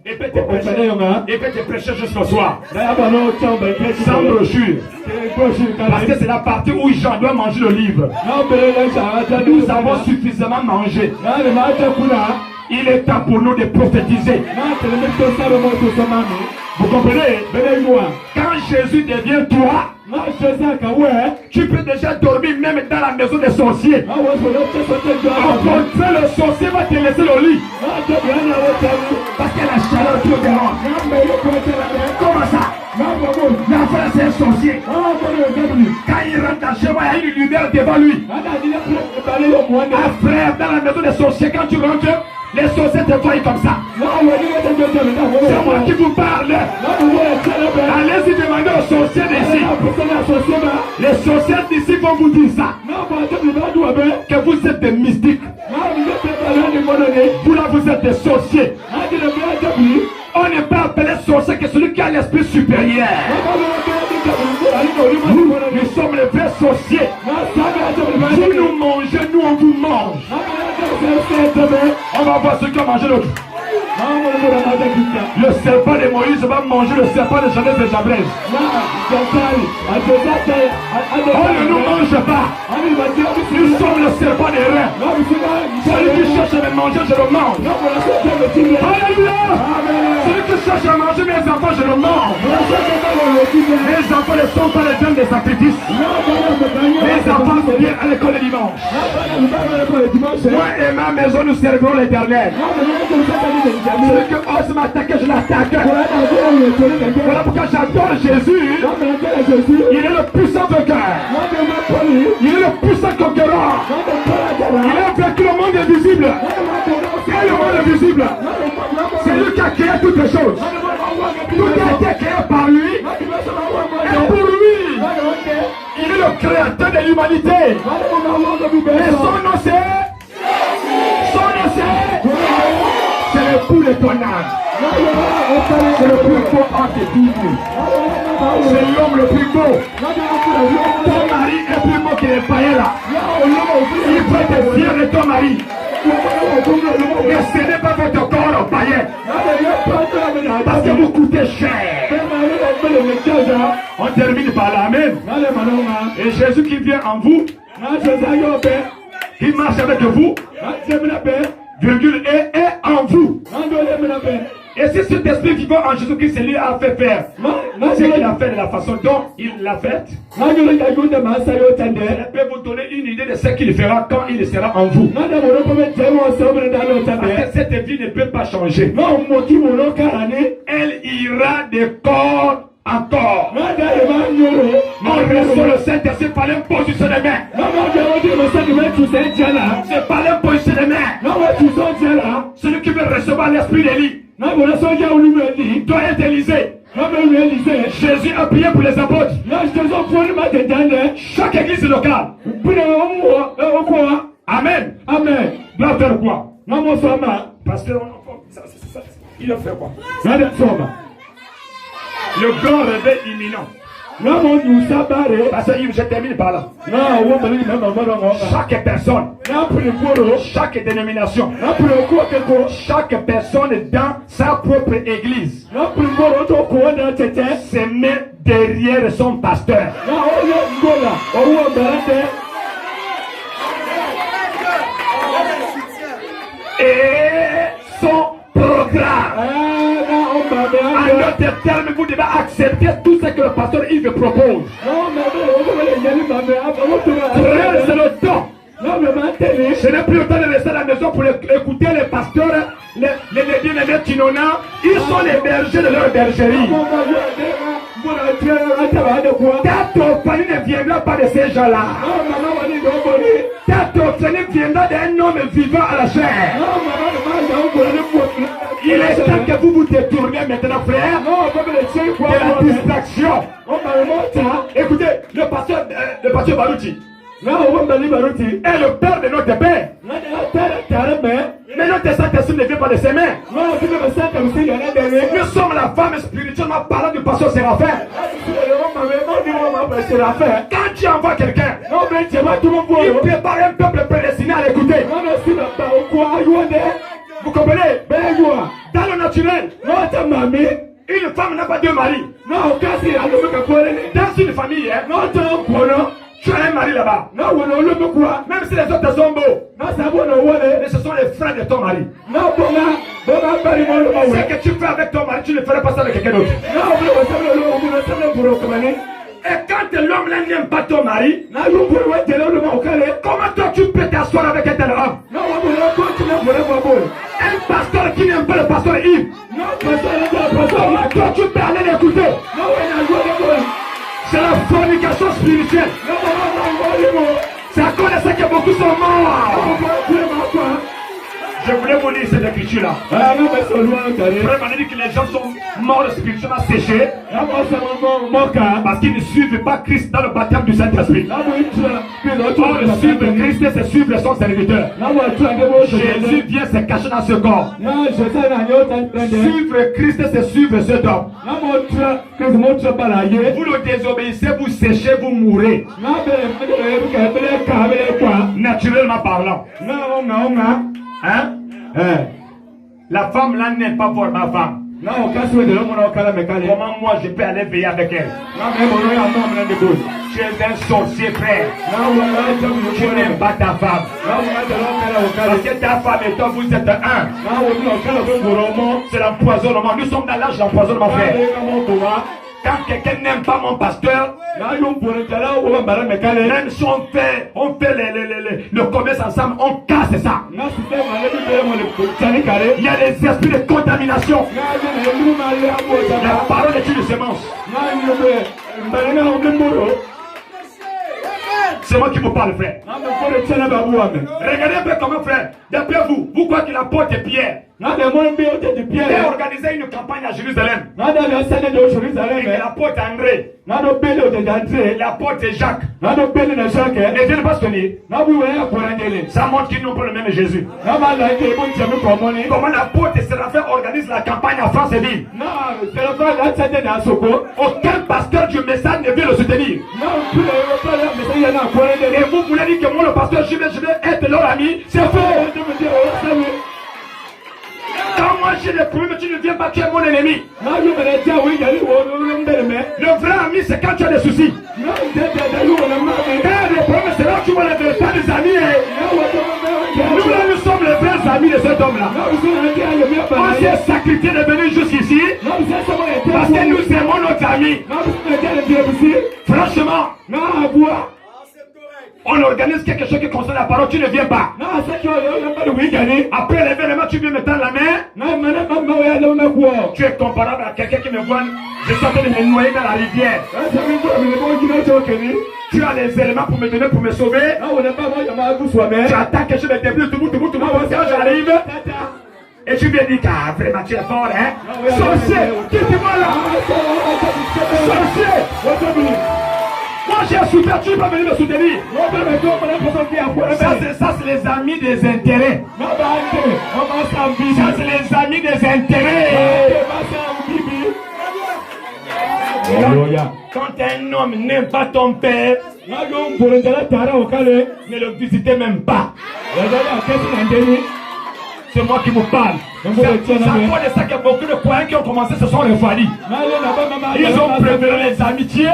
Et peut te prêcher jusqu'au soir. Sans brochure. Parce que c'est la partie où Jean doit manger le livre. Nous avons suffisamment mangé. Il est temps pour nous de prophétiser. Vous comprenez? Quand Jésus devient toi, tu peux déjà dormir même dans la maison des sorciers. Au contraire, le sorcier va te laisser le lit. Parce que la chaleur te dérange. Comment ça? La frère, c'est un sorcier. Quand il rentre chez moi, il y a une lumière devant lui. Frère, dans la maison des sorciers, quand tu rentres, les sorciers te voient comme ça. C'est moi qui vous parle. Allez-y demander aux sorciers d'ici. Les sorciers d'ici vont vous dire ça. Que vous êtes des mystiques. Vous là, vous êtes des sorciers. On n'est pas appelé sorcier que celui qui a l'esprit supérieur. Nous sommes les vrais sorciers. Vous nous mangez, nous on vous mange. On va voir ce qu'on a mangé l'autre. Le serpent de Moïse va manger le serpent de Janès et Jabez. On ne nous mange pas. Nous sommes le serpent des reins. Celui qui cherche à me manger, je le mange. Alléluia. Celui qui cherche à manger mes enfants, je le mange. Mes enfants ne sont pas les jeunes des sacrifices. Mes enfants viennent à l'école le dimanche. Moi et ma maison, nous servirons l'Éternel. Celui qui ose m'attaquer, je l'attaque. Voilà pourquoi j'adore Jésus. Il est le puissant vainqueur. Il est le puissant conquérant. Il a vaincu le monde invisible. Et le monde invisible. C'est lui qui a créé toutes les choses. Tout a été créé par lui. Et pour lui, il est le créateur de l'humanité. Et son nom c'est... C'est le coup de ton âme. C'est le plus beau entre tous. C'est l'homme le plus beau. Ton mari est plus beau que les païens là. Il peut être fier de ton mari. Mais ce n'est pas votre corps païen. Parce que vous coûtez cher. On termine par l'amen. Et Jésus qui vient en vous, qui marche avec vous, virgule, est en vous. Et si cet esprit vivant en Jésus-Christ, c'est lui a fait faire. Ce qu'il a fait de la façon dont il l'a fait. Je peux vous donner une idée de ce qu'il fera quand il sera en vous. Parce que cette vie ne peut pas changer. Elle ira de corps en corps. On reçoit le Saint-Esprit par l'imposition des mains. C'est par l'imposition des mains. Celui qui veut recevoir l'esprit d'Élie doit être Élysée. Jésus a prié pour les apôtres. Chaque église locale. Amen. Amen. Doit faire quoi? Parce que il a fait quoi? Le grand réveil imminent. Parce que je termine par là. Chaque personne, chaque dénomination, chaque personne dans sa propre église se met derrière son pasteur. Et son programme. En d'autres termes, vous devez accepter tout ce que le pasteur Yves propose. C'est le temps. Ce n'est plus le temps de rester à la maison pour écouter les pasteurs, les Kinona. Ils sont les bergers de leur bergerie. Ta topanie ne viendra pas de ces gens-là. Ta topanie viendra d'un homme vivant à la chair. Il est temps que vous vous détournez maintenant, frère, de la distraction. Écoutez, le pasteur Barouti est le père de notre père. Mais notre Saint-Esprit ne vient pas de ses mains. Nous sommes la femme spirituellement parlant du pasteur Séraphin. Quand tu envoies quelqu'un, il prépare un peuple prédestiné à l'écouter. Vous comprenez? Dans le naturel, une femme n'a pas deux maris. Dans une famille, tu as un mari là-bas. Même si les autres sont beaux, mais ce sont les frères de ton mari. Ce que tu fais avec ton mari, tu ne ferais pas ça avec quelqu'un d'autre. Et quand l'homme n'aime pas ton mari, comment toi tu peux t'asseoir avec un tel homme? Un pasteur qui n'aime pas le pasteur Yves, comment toi tu peux aller l'écouter? C'est la fornication spirituelle. C'est à cause de ça que beaucoup sont morts. Je voulais vous lire cette écriture-là. Vraiment, on dit que les gens sont morts spirituellement séchés parce qu'ils ne suivent pas Christ dans le baptême du Saint-Esprit. Or, suivre Christ, c'est suivre son serviteur. Jésus vient se cacher dans ce corps. Suivre Christ, c'est suivre cet homme. Vous le désobéissez, vous séchez, vous mourrez. Naturellement parlant. Hein? La femme là n'aime pas voir ma femme. Comment moi je peux aller veiller avec elle? Tu es un sorcier, frère. Tu n'aimes pas ta femme. Parce que ta femme et toi, vous êtes un. C'est l'empoisonnement. Nous sommes dans l'âge de l'empoisonnement, frère. Quand quelqu'un n'aime pas mon pasteur, même si on fait le commerce ensemble, on casse ça. Il y a les esprits de contamination. La parole est une semence. C'est moi qui vous parle, frère. Regardez un peu comment, frère. D'après vous, vous croyez que l'apôtre Pierre a organisé une campagne à Jérusalem. Et l'apôtre André, l'apôtre Jacques, ne viennent pas se tenir. Ça montre qu'ils n'ont pas le même Jésus. Comment l'apôtre Séraphin organise la campagne à France et ville? Aucun pasteur du message ne veut le soutenir. Et vous voulez dire que moi, le pasteur, je vais être leur ami? C'est faux. Quand moi j'ai des problèmes, tu ne viens pas, tu es mon ennemi. Le vrai ami, c'est quand tu as des soucis. Quand il y a des problèmes, c'est là que tu vois les véritables amis. Nous là, nous sommes les vrais amis de cet homme-là. On s'est sacrifié de venir jusqu'ici parce que nous aimons notre ami. Franchement, on organise quelque chose qui concerne la parole, tu ne viens pas. Après l'événement, tu viens me tendre la main. Tu es comparable à quelqu'un qui me voit. Je suis en train de me noyer dans la rivière. Tu as les éléments pour me donner, pour me sauver. Tu attends que je me débrouille, tout le monde, quand j'arrive. Et tu viens dire, ah, vraiment, tu es fort, hein? Sorcier, quitte-moi là. Sorcier. Moi j'ai souffert, tu ne peux pas venir me soutenir. Ça c'est les amis des intérêts. Ça c'est les amis des intérêts. Quand un homme n'aime pas ton père, ne le visitez même pas. C'est moi qui vous parle. C'est à cause de ça que beaucoup de croyants qui ont commencé se sont refroidis. Ils ont préféré les amitiés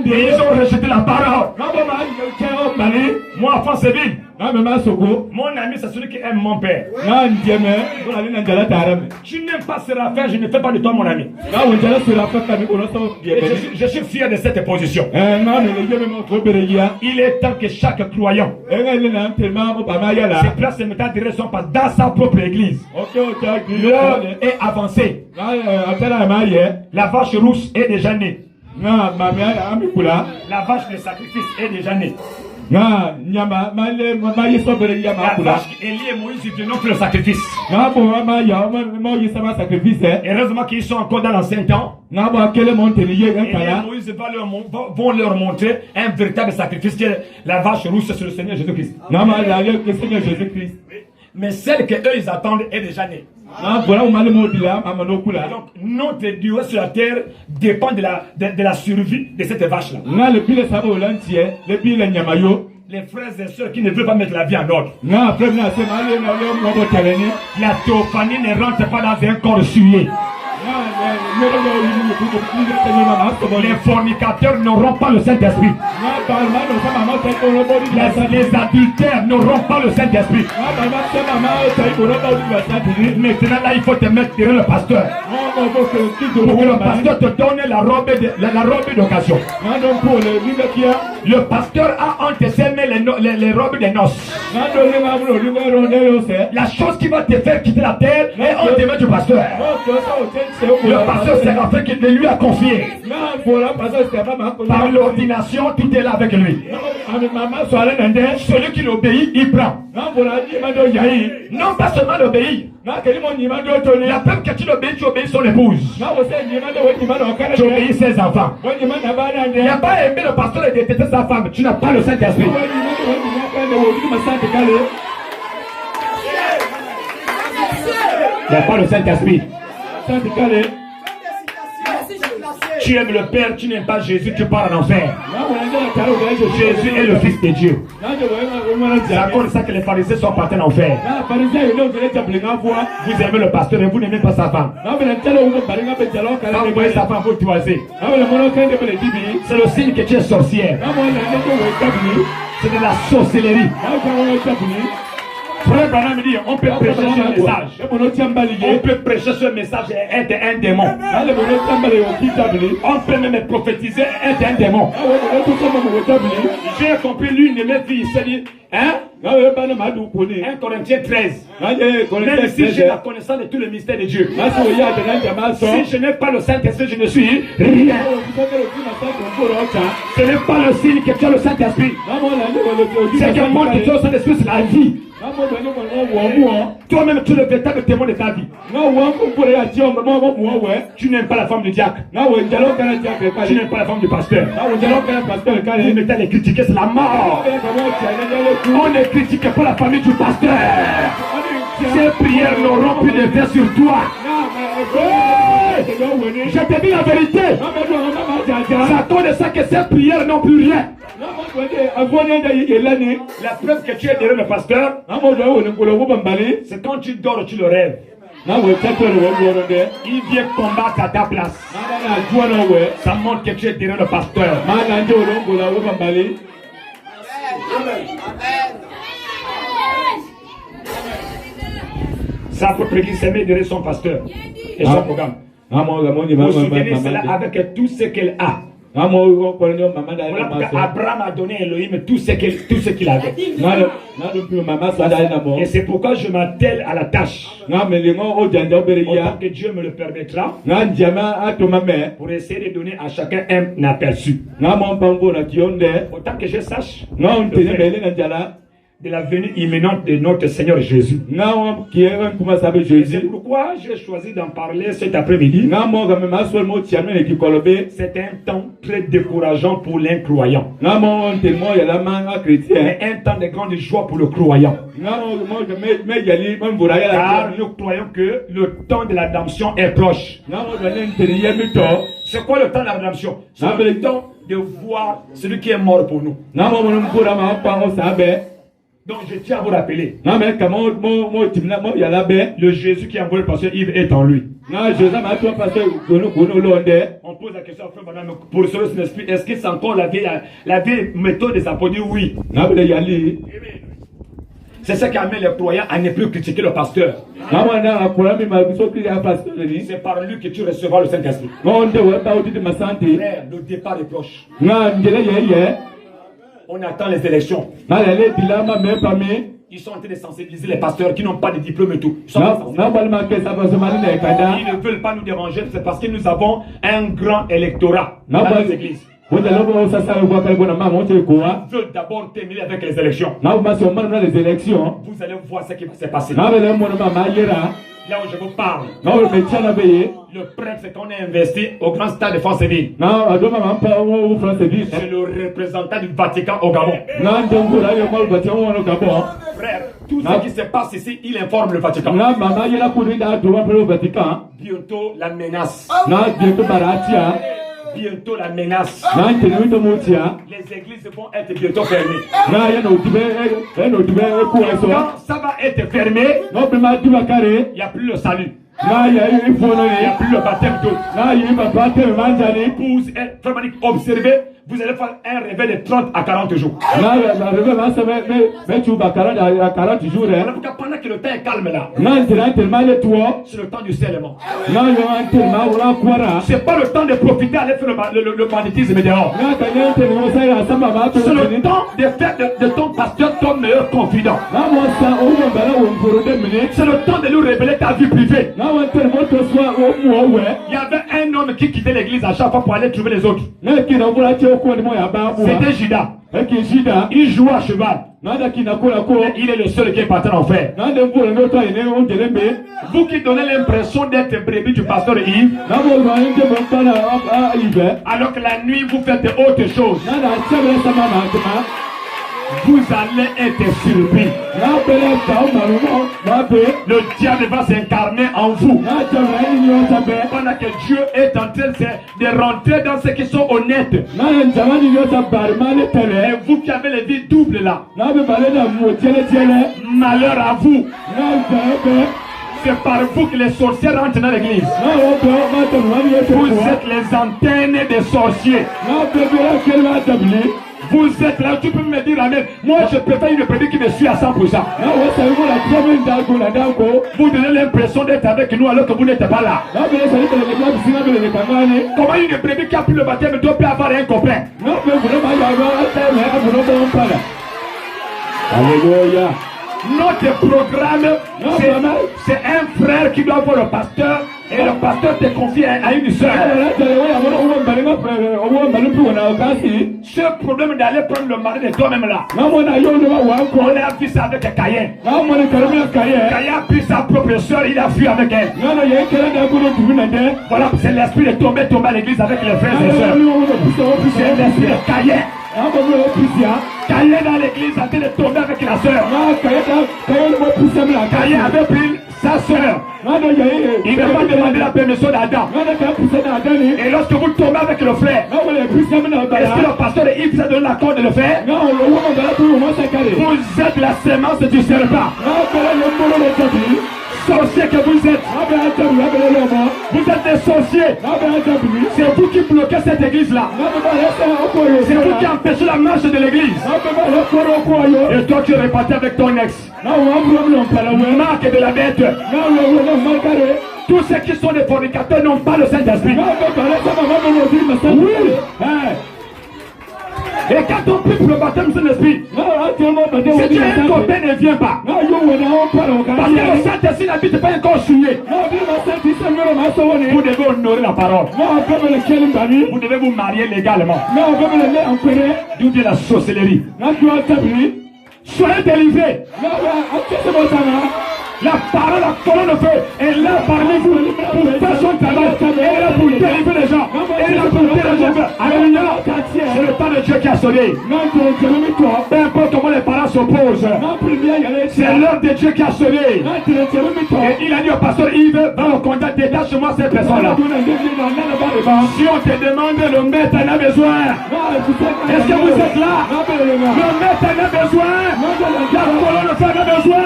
et ils ont rejeté la parole. Moi, en France ville, mon ami, c'est celui qui aime mon père. Tu n'aimes pas Séraphin, je ne fais pas de toi mon ami. Je suis fier de cette position. Il est temps que chaque croyant se place et mette en direction dans sa propre église. L'heure est avancée. La vache rousse est déjà née. La vache de sacrifice est déjà née. La vache Élie et Moïse viennent faire le sacrifice. Heureusement qu'ils sont encore dans l'ancien temps. Et Moïse vont leur montrer un véritable sacrifice que la vache rousse sur le Seigneur Jésus-Christ. Mais celle que eux ils attendent est déjà née. Donc notre durée sur la terre dépend de la survie de cette vache là. Les frères et sœurs qui ne veulent pas mettre la vie en ordre. La théophanie ne rentre pas dans un corps souillé. Les fornicateurs n'auront pas le Saint-Esprit. Les adultères n'auront pas le Saint-Esprit. Maintenant là il faut te mettre derrière le pasteur. Pour que le pasteur te donne la robe d'occasion. Le pasteur a entre ses mains les robes des noces. La chose qui va te faire quitter la terre est entre les mains du pasteur. Le pasteur Séraphin qui lui a confié. Par l'ordination, tout est là avec lui. Celui qui l'obéit, il prend. Non pas seulement l'obéir. La peuple que tu l'obéis, tu obéis son épouse. Tu obéis ses enfants. Il n'y a pas aimé le pasteur et détester sa femme. Tu n'as pas le Saint-Esprit. Il n'y a pas le Saint-Esprit. Tu aimes le Père, tu n'aimes pas Jésus, tu pars en enfer. Jésus est le Fils de Dieu. C'est à cause de ça que les pharisiens sont partis en enfer. Vous aimez le pasteur et vous n'aimez pas sa femme. Quand vous voyez sa femme, vous toisez. C'est le signe que tu es sorcière. C'est de la sorcellerie. Frère Branham dit, on peut prêcher ce message. On peut prêcher ce message et être un démon. On peut même prophétiser et être un démon. J'ai compris l'une de mes filles, c'est dit, hein? 1 Corinthiens 13. Même si j'ai la connaissance de tout le mystère de Dieu, si je n'ai pas le Saint-Esprit, je ne suis rien. Ce n'est pas le signe que tu as le Saint-Esprit. C'est que moi, que tu as le Saint-Esprit, c'est la vie. Toi-même, tu es le véritable témoin de ta vie. Tu n'aimes pas la femme du diacre. Tu n'aimes pas la femme du pasteur. Vous mettez à les critiquer, c'est la mort. On ne critique pas la famille du pasteur. Ces prières n'auront plus d'effet sur toi. Je te dis la vérité. C'est à cause de ça que ces prières n'ont plus rien. La preuve que tu es derrière le pasteur, c'est quand tu dors, tu le rêves. Il vient combattre à ta place. Ça montre que tu es derrière le pasteur. Ça peut prédire s'aimer derrière son pasteur et son programme. Vous souvenez cela avec tout ce qu'elle a. Voilà pourquoi Abraham a donné à Elohim tout ce qu'il avait. Et c'est pourquoi je m'attelle à la tâche. Autant que Dieu me le permettra. Pour essayer de donner à chacun un aperçu. Autant que je sache de la venue imminente de notre Seigneur Jésus. C'est pourquoi j'ai choisi d'en parler cet après-midi. C'est un temps très décourageant pour l'incroyant. Mais un temps de grande joie pour le croyant. Car nous croyons que le temps de la rédemption est proche. C'est quoi le temps de la rédemption? C'est le temps de voir celui qui est mort pour nous. Donc je tiens à vous rappeler, le Jésus qui a envoyé le pasteur Yves est en lui. On pose la question à frère madame, pour le Saint-Esprit, est-ce que c'est encore la vieille méthode des apôtres? Oui. C'est ça qui amène les croyants à ne plus critiquer le pasteur. C'est par lui que tu recevras le Saint-Esprit. Frère, le départ est proche. On attend les élections. Ils sont en train de sensibiliser les pasteurs qui n'ont pas de diplôme et tout. Ils ne veulent pas nous déranger, c'est parce que nous avons un grand électorat dans les églises. Ils veulent d'abord terminer avec les élections. Vous allez voir ce qui va se passer. Là où je vous parle, le prêtre, c'est qu'on est investi au grand stade de Franceville. C'est le représentant du Vatican au Gabon. Frère, tout ce qui se passe ici, il informe le Vatican. Bientôt la menace. Bientôt la menace. Les églises vont être bientôt fermées. Quand ça va être fermé, il n'y a plus le salut. Il n'y a plus le baptême d'eau. Pour observer, vous allez faire un réveil de 30 à 40 jours. Pendant que le temps est calme là, c'est le temps du scellement. C'est pas le temps de profiter aller faire le banditisme dehors. C'est le temps de faire de ton pasteur ton meilleur confident. C'est le temps de lui révéler ta vie privée. Il y avait un homme qui quittait l'église à chaque fois pour aller trouver les autres. C'était Judas. Il joue à cheval. Il est le seul qui est parti en enfer. Vous qui donnez l'impression d'être brebis du pasteur Yves, alors que la nuit vous faites autre chose. vous allez être surpris. Le diable va s'incarner en vous. Pendant que Dieu est en train de rentrer dans ceux qui sont honnêtes. Et vous qui avez les vies doubles là. Malheur à vous. C'est par vous que les sorciers rentrent dans l'église. Vous êtes les antennes des sorciers. Vous êtes là, tu peux me dire amen. Moi je préfère une prédication qui me suit à 100%. Vous donnez l'impression d'être avec nous alors que vous n'êtes pas là. Comment une prédication qui a pris le baptême ne doit plus avoir un copain? Alléluia. Notre programme, c'est un frère qui doit voir le pasteur et le pasteur te confie à une soeur. Ce problème d'aller prendre le mari de toi-même là. On a vu ça avec Caïn. Caïn a pris sa propre soeur, il a fui avec elle. Voilà, c'est l'esprit de tomber à l'église avec les frères et sœurs. C'est l'esprit de Caïn. Caïn dans l'église a été de tomber avec la soeur. Caïn avait pris sa soeur. Il n'a pas demandé la permission d'Adam. Et lorsque vous tombez avec le frère, est-ce que le pasteur Yves vous a donné l'accord de le faire? Vous êtes la sémence du serpent. Sorciers que vous êtes. Vous êtes des sorciers. C'est vous qui bloquez cette église là. C'est vous qui empêchez la marche de l'église. Et toi tu es réparti avec ton ex. Marque de la bête. Tous ceux qui sont des fornicateurs n'ont pas le Saint-Esprit. Oui. Et quand on prie pour le baptême de l'esprit, si tu es un copain, ne viens pas. Parce que le Saint-Esprit n'habite pas encore souillé. Vous devez honorer la parole. Vous devez vous marier légalement. D'où vient la sorcellerie. Soyez délivrés. La parole, la colonne de feu est là parmi vous pour faire son travail. Elle est là pour délivrer les gens. Elle est là pour délivrer les gens. Alléluia. C'est le temps de Dieu qui a sonné. Peu importe comment les parents s'opposent, c'est l'heure de Dieu qui a sonné. Et il a dit au pasteur Yves, va au contact, détache-moi ces personnes-là. Si on te demande, le maître en a besoin. Est-ce que vous êtes là? Le maître en a besoin. La colonne de feu en a besoin.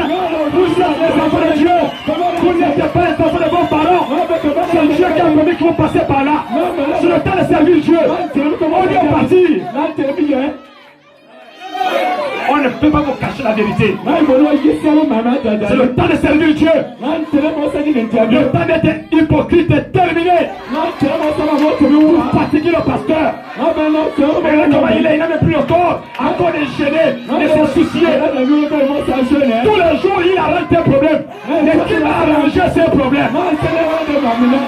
Vous êtes les enfants de Dieu. Vous n'êtes pas les enfants de vos parents. C'est Dieu qui a permis que vous passez par là. C'est le temps de servir Dieu. On est parti. On ne peut pas vous cacher la vérité. C'est le temps de servir Dieu. Le temps d'être hypocrite est terminé. Vous fatiguez le pasteur. Mais là, comment il est? Il n'a même plus le corps. Encore des gênés, de se soucier. Tous les jours, il arrête tes problèmes. Mais qui va arranger ces problèmes?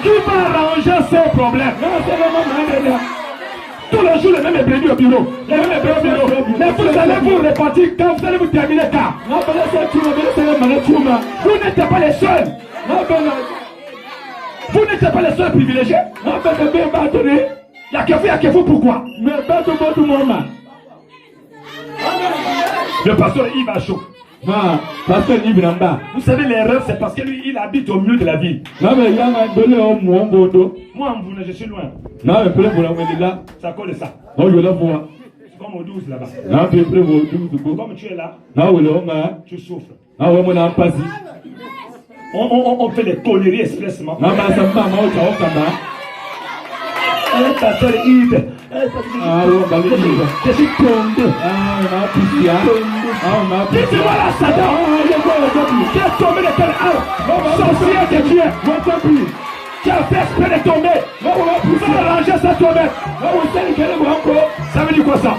Qui va arranger ces problèmes? Tous les jours, les mêmes brebis au bureau. Les mêmes brebis au bureau. Mais vous allez vous répartir quand vous allez vous terminer quand? Vous n'êtes pas les seuls. Vous n'êtes pas les seuls privilégiés. Il n'y a que vous, pourquoi? Le pasteur Yves a chaud. Vous savez, l'erreur, c'est parce que lui, il habite au milieu de la ville. Moi, en Bouna, je suis loin. C'est à cause de ça. Comme au 12 là-bas. Comme tu es là, tu souffres. On fait des conneries expressement. Le pasteur Yves. Je suis tombé. Dites-moi là, Satan. Tu es tombé de quel arbre? Sorcier que tu es. Tu as fait exprès de tomber. Vous allez arranger ça toi-même. Ça veut dire quoi ça?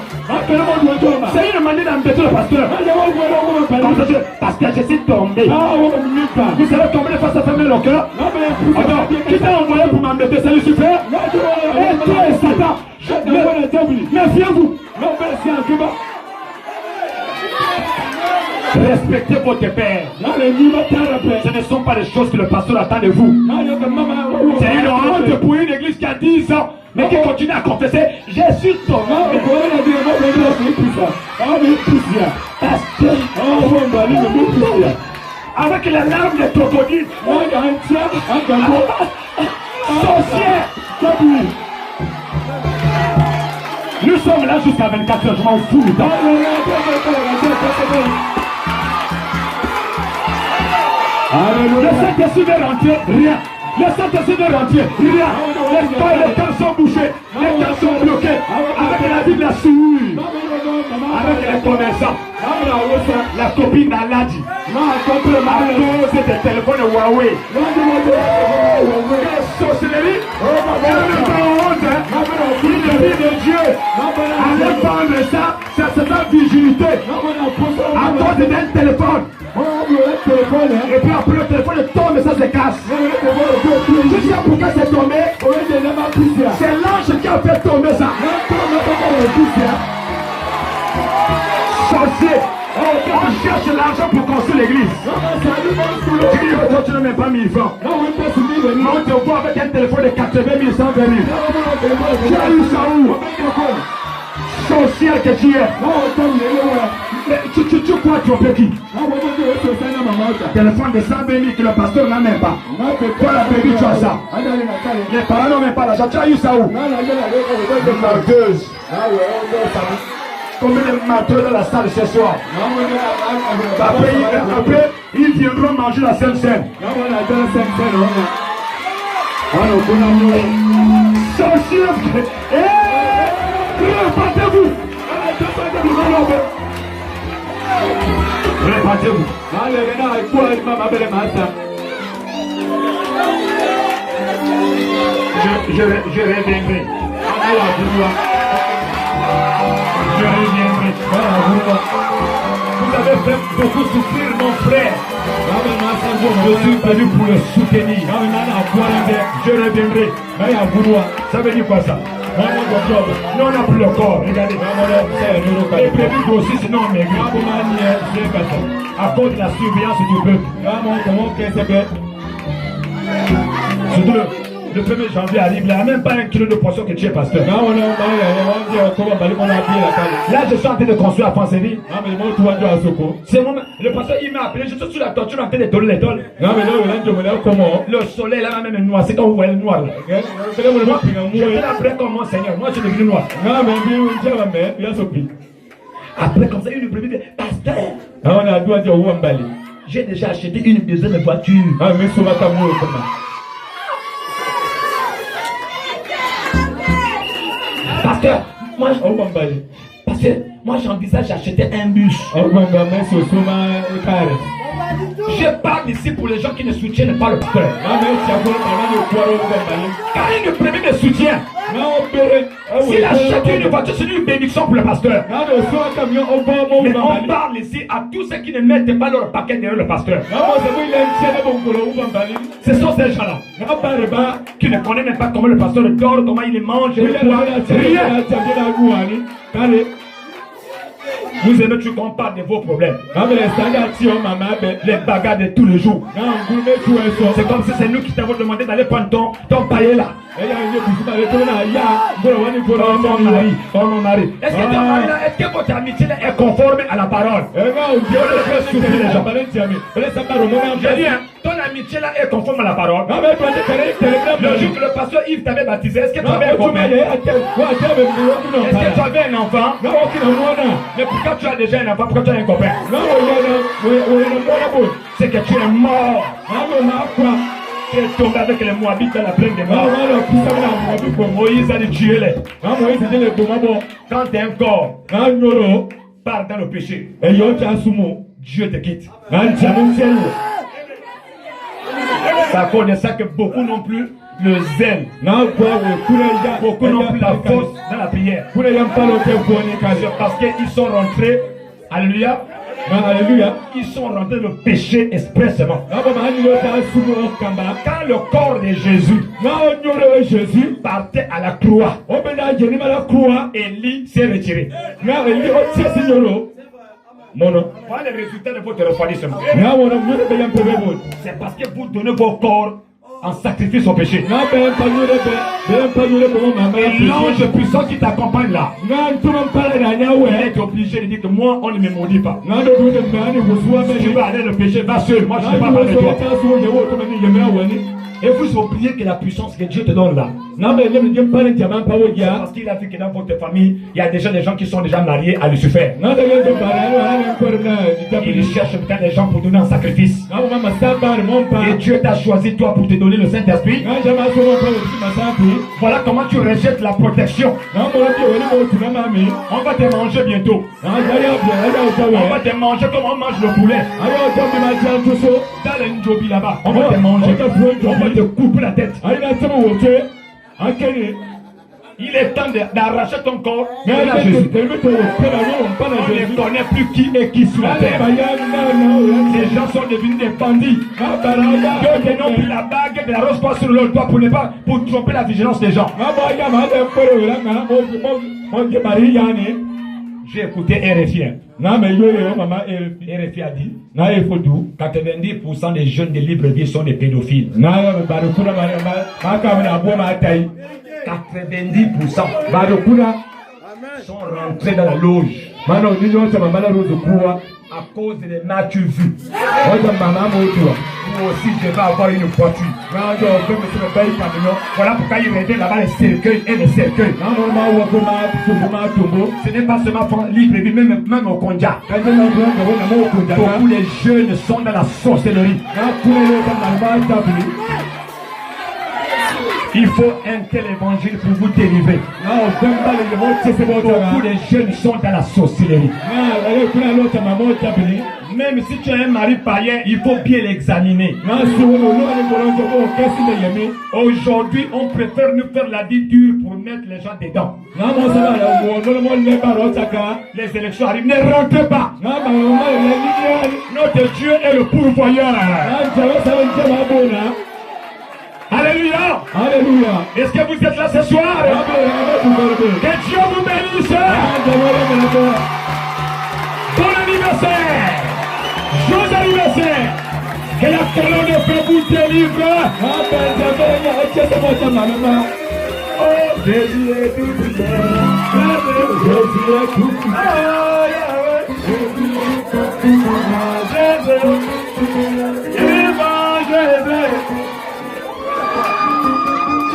C'est une manière d'embêter le pasteur. Parce que je suis tombé. Vous savez tomber de face à fermer le cœur? Alors, qui t'a envoyé pour m'embêter? C'est Lucifer? Et toi et Satan. Méfiez-vous. Respectez votre père. Ce ne sont pas les choses que le pasteur attend de vous. C'est une honte pour une église qui a 10 ans, mais qui continue à confesser. Je suis tombé. Avec les larmes de crocodile. Sorcière. Nous sommes là jusqu'à 24 heures, je m'en fous. Le Saint-Esprit veut rentrer, rien. Le Saint-Esprit veut rentrer, rien. Les cœurs sont bouchés, les cœurs sont bloqués. Avec la vie de la souille. Avec les commerçants. La copine d'Aladi. À cause des téléphones Huawei. Les sorcelleries. Une vie de Dieu. Allez prendre ça, c'est sa vigilité. À cause d'un téléphone. Et puis après le téléphone tombe et ça se casse. Tu sais pourquoi c'est tombé? C'est l'ange qui a fait tomber ça. Sorcier. On cherche l'argent pour construire l'église. Tu n'as même pas 1000 francs. On te voit avec un téléphone de 80 000, 120 000. Tu as eu ça où? Sorcier que tu es. Tu crois tromper qui? Téléphone de 120 000 que le pasteur n'a même pas. Toi la bébé tu as ça. Les parents n'ont même pas l'argent. Tu as eu ça où? De marqueuse. Combien de marqueurs dans la salle ce soir? Après, ils viendront manger la Sainte Seine. Sorcier. Répandez-vous. Répandez-vous. Je reviendrai. Je reviendrai. Vous avez fait beaucoup souffrir mon frère. Je suis venu pour le soutenir. Je reviendrai. Ça veut dire quoi ça? Non, on n'a plus le corps. Regardez. Les brebis grossissent, sinon on maigrit. À cause de la surveillance du peuple. Surtout le 1er janvier arrive, il n'y a même pas 1 kilo de poisson que tu es pasteur. Là, je suis en train de construire à Fansénie. C'est moi, le pasteur, il m'a appelé, je suis sur la torture en train de donner les tôles. Le soleil, là, même noir, c'est quand vous voyez le noir. Je fais après comme mon Seigneur, moi je suis devenu noir. Après, comme ça, il me dit, pasteur, j'ai déjà acheté une deuxième voiture. Pasteur, moi j'envisage d'acheter un bus. Je parle ici pour les gens qui ne soutiennent pas le pasteur. Car il ne permet de soutien. S'il achète une voiture, c'est une bénédiction pour le pasteur. Mais on parle ici à tous ceux qui ne mettent pas leur paquet derrière le pasteur. Ce sont ces gens-là qui ne connaissent même pas comment le pasteur dort, comment il mange, rien. Vous aimez que qu'on parle de vos problèmes. Les bagarres de tous les jours. C'est comme si c'est nous qui t'avons demandé d'aller prendre ton paillet là. Oh mon mari. Est-ce que ton mari là, est-ce que votre amitié là est conforme à la parole? Je dis, hein, ton amitié là est conforme à la parole. Le jour que le pasteur Yves t'avait baptisé, est-ce que tu avais un copain? Est-ce que tu avais un enfant? Mais pourquoi tu as déjà un enfant? Pourquoi tu as un copain? C'est que tu es mort. Tu es tombé avec les Moabites dans la plaine des morts. Moïse a tué les. Quand un corps part dans le péché, Dieu te quitte. C'est à cause de ça que beaucoup n'ont plus le zèle. Beaucoup n'ont plus la force dans la prière. C'est parce qu'ils sont rentrés, alléluia, ils sont rentrés dans le péché expressément. Quand le corps de Jésus partait à la croix, Élie s'est retiré. Voilà le résultat de votre refroidissement. C'est parce que vous donnez vos corps en sacrifice au péché. Et l'ange puissant qui t'accompagne là, il est obligé de dire que moi, on ne me maudit pas. Si tu vas aller le péché, va seul. Moi, je ne sais pas parler de toi. Et vous oubliez que la puissance que Dieu te donne là, parce qu'il a vu que dans votre famille, il y a déjà des gens qui sont déjà mariés à Lucifer. Il cherche peut-être des gens pour donner un sacrifice. Et Dieu t'a choisi toi pour te donner le Saint-Esprit. Voilà comment tu rejettes la protection. On va te manger bientôt. On va te manger comme on mange le poulet. Dans le Njobi là-bas, on va te manger. On va te couper la tête. Il est temps d'arracher ton corps. On ne connaît plus qui est qui sur la terre. Les gens sont devenus des bandits. D'autres n'ont pris la bague de la rose sur leur doigt pour tromper la vigilance des gens. J'ai écouté RFI. RFI a dit 90% des jeunes de libre-vie sont des pédophiles. 90% sont rentrés dans la loge à cause des natures vues. Moi aussi, je vais avoir une voiture. Voilà pourquoi il mettait là-bas les cercueils et les cercueils. Ce n'est pas seulement pour libre-vie, même au Kondia. Beaucoup les jeunes sont dans la sorcellerie. Il faut un tel évangile pour vous délivrer. Beaucoup de jeunes sont dans la sorcellerie. Même si tu as un mari païen, il faut bien l'examiner. Aujourd'hui, on préfère nous faire la vie dure pour mettre les gens dedans. Les élections arrivent, ne rentrez pas. Notre Dieu est le pourvoyeur. Alléluia. Alléluia. Est-ce que vous êtes là ce soir? Que Dieu vous bénisse. Bon anniversaire. Joyeux anniversaire. Que la colonne de feu vous délivre. Oh, Jésus est tout puissant. Jésus est tout puissant.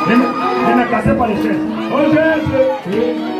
Ne me cassez pas les chaises. Oh Jésus.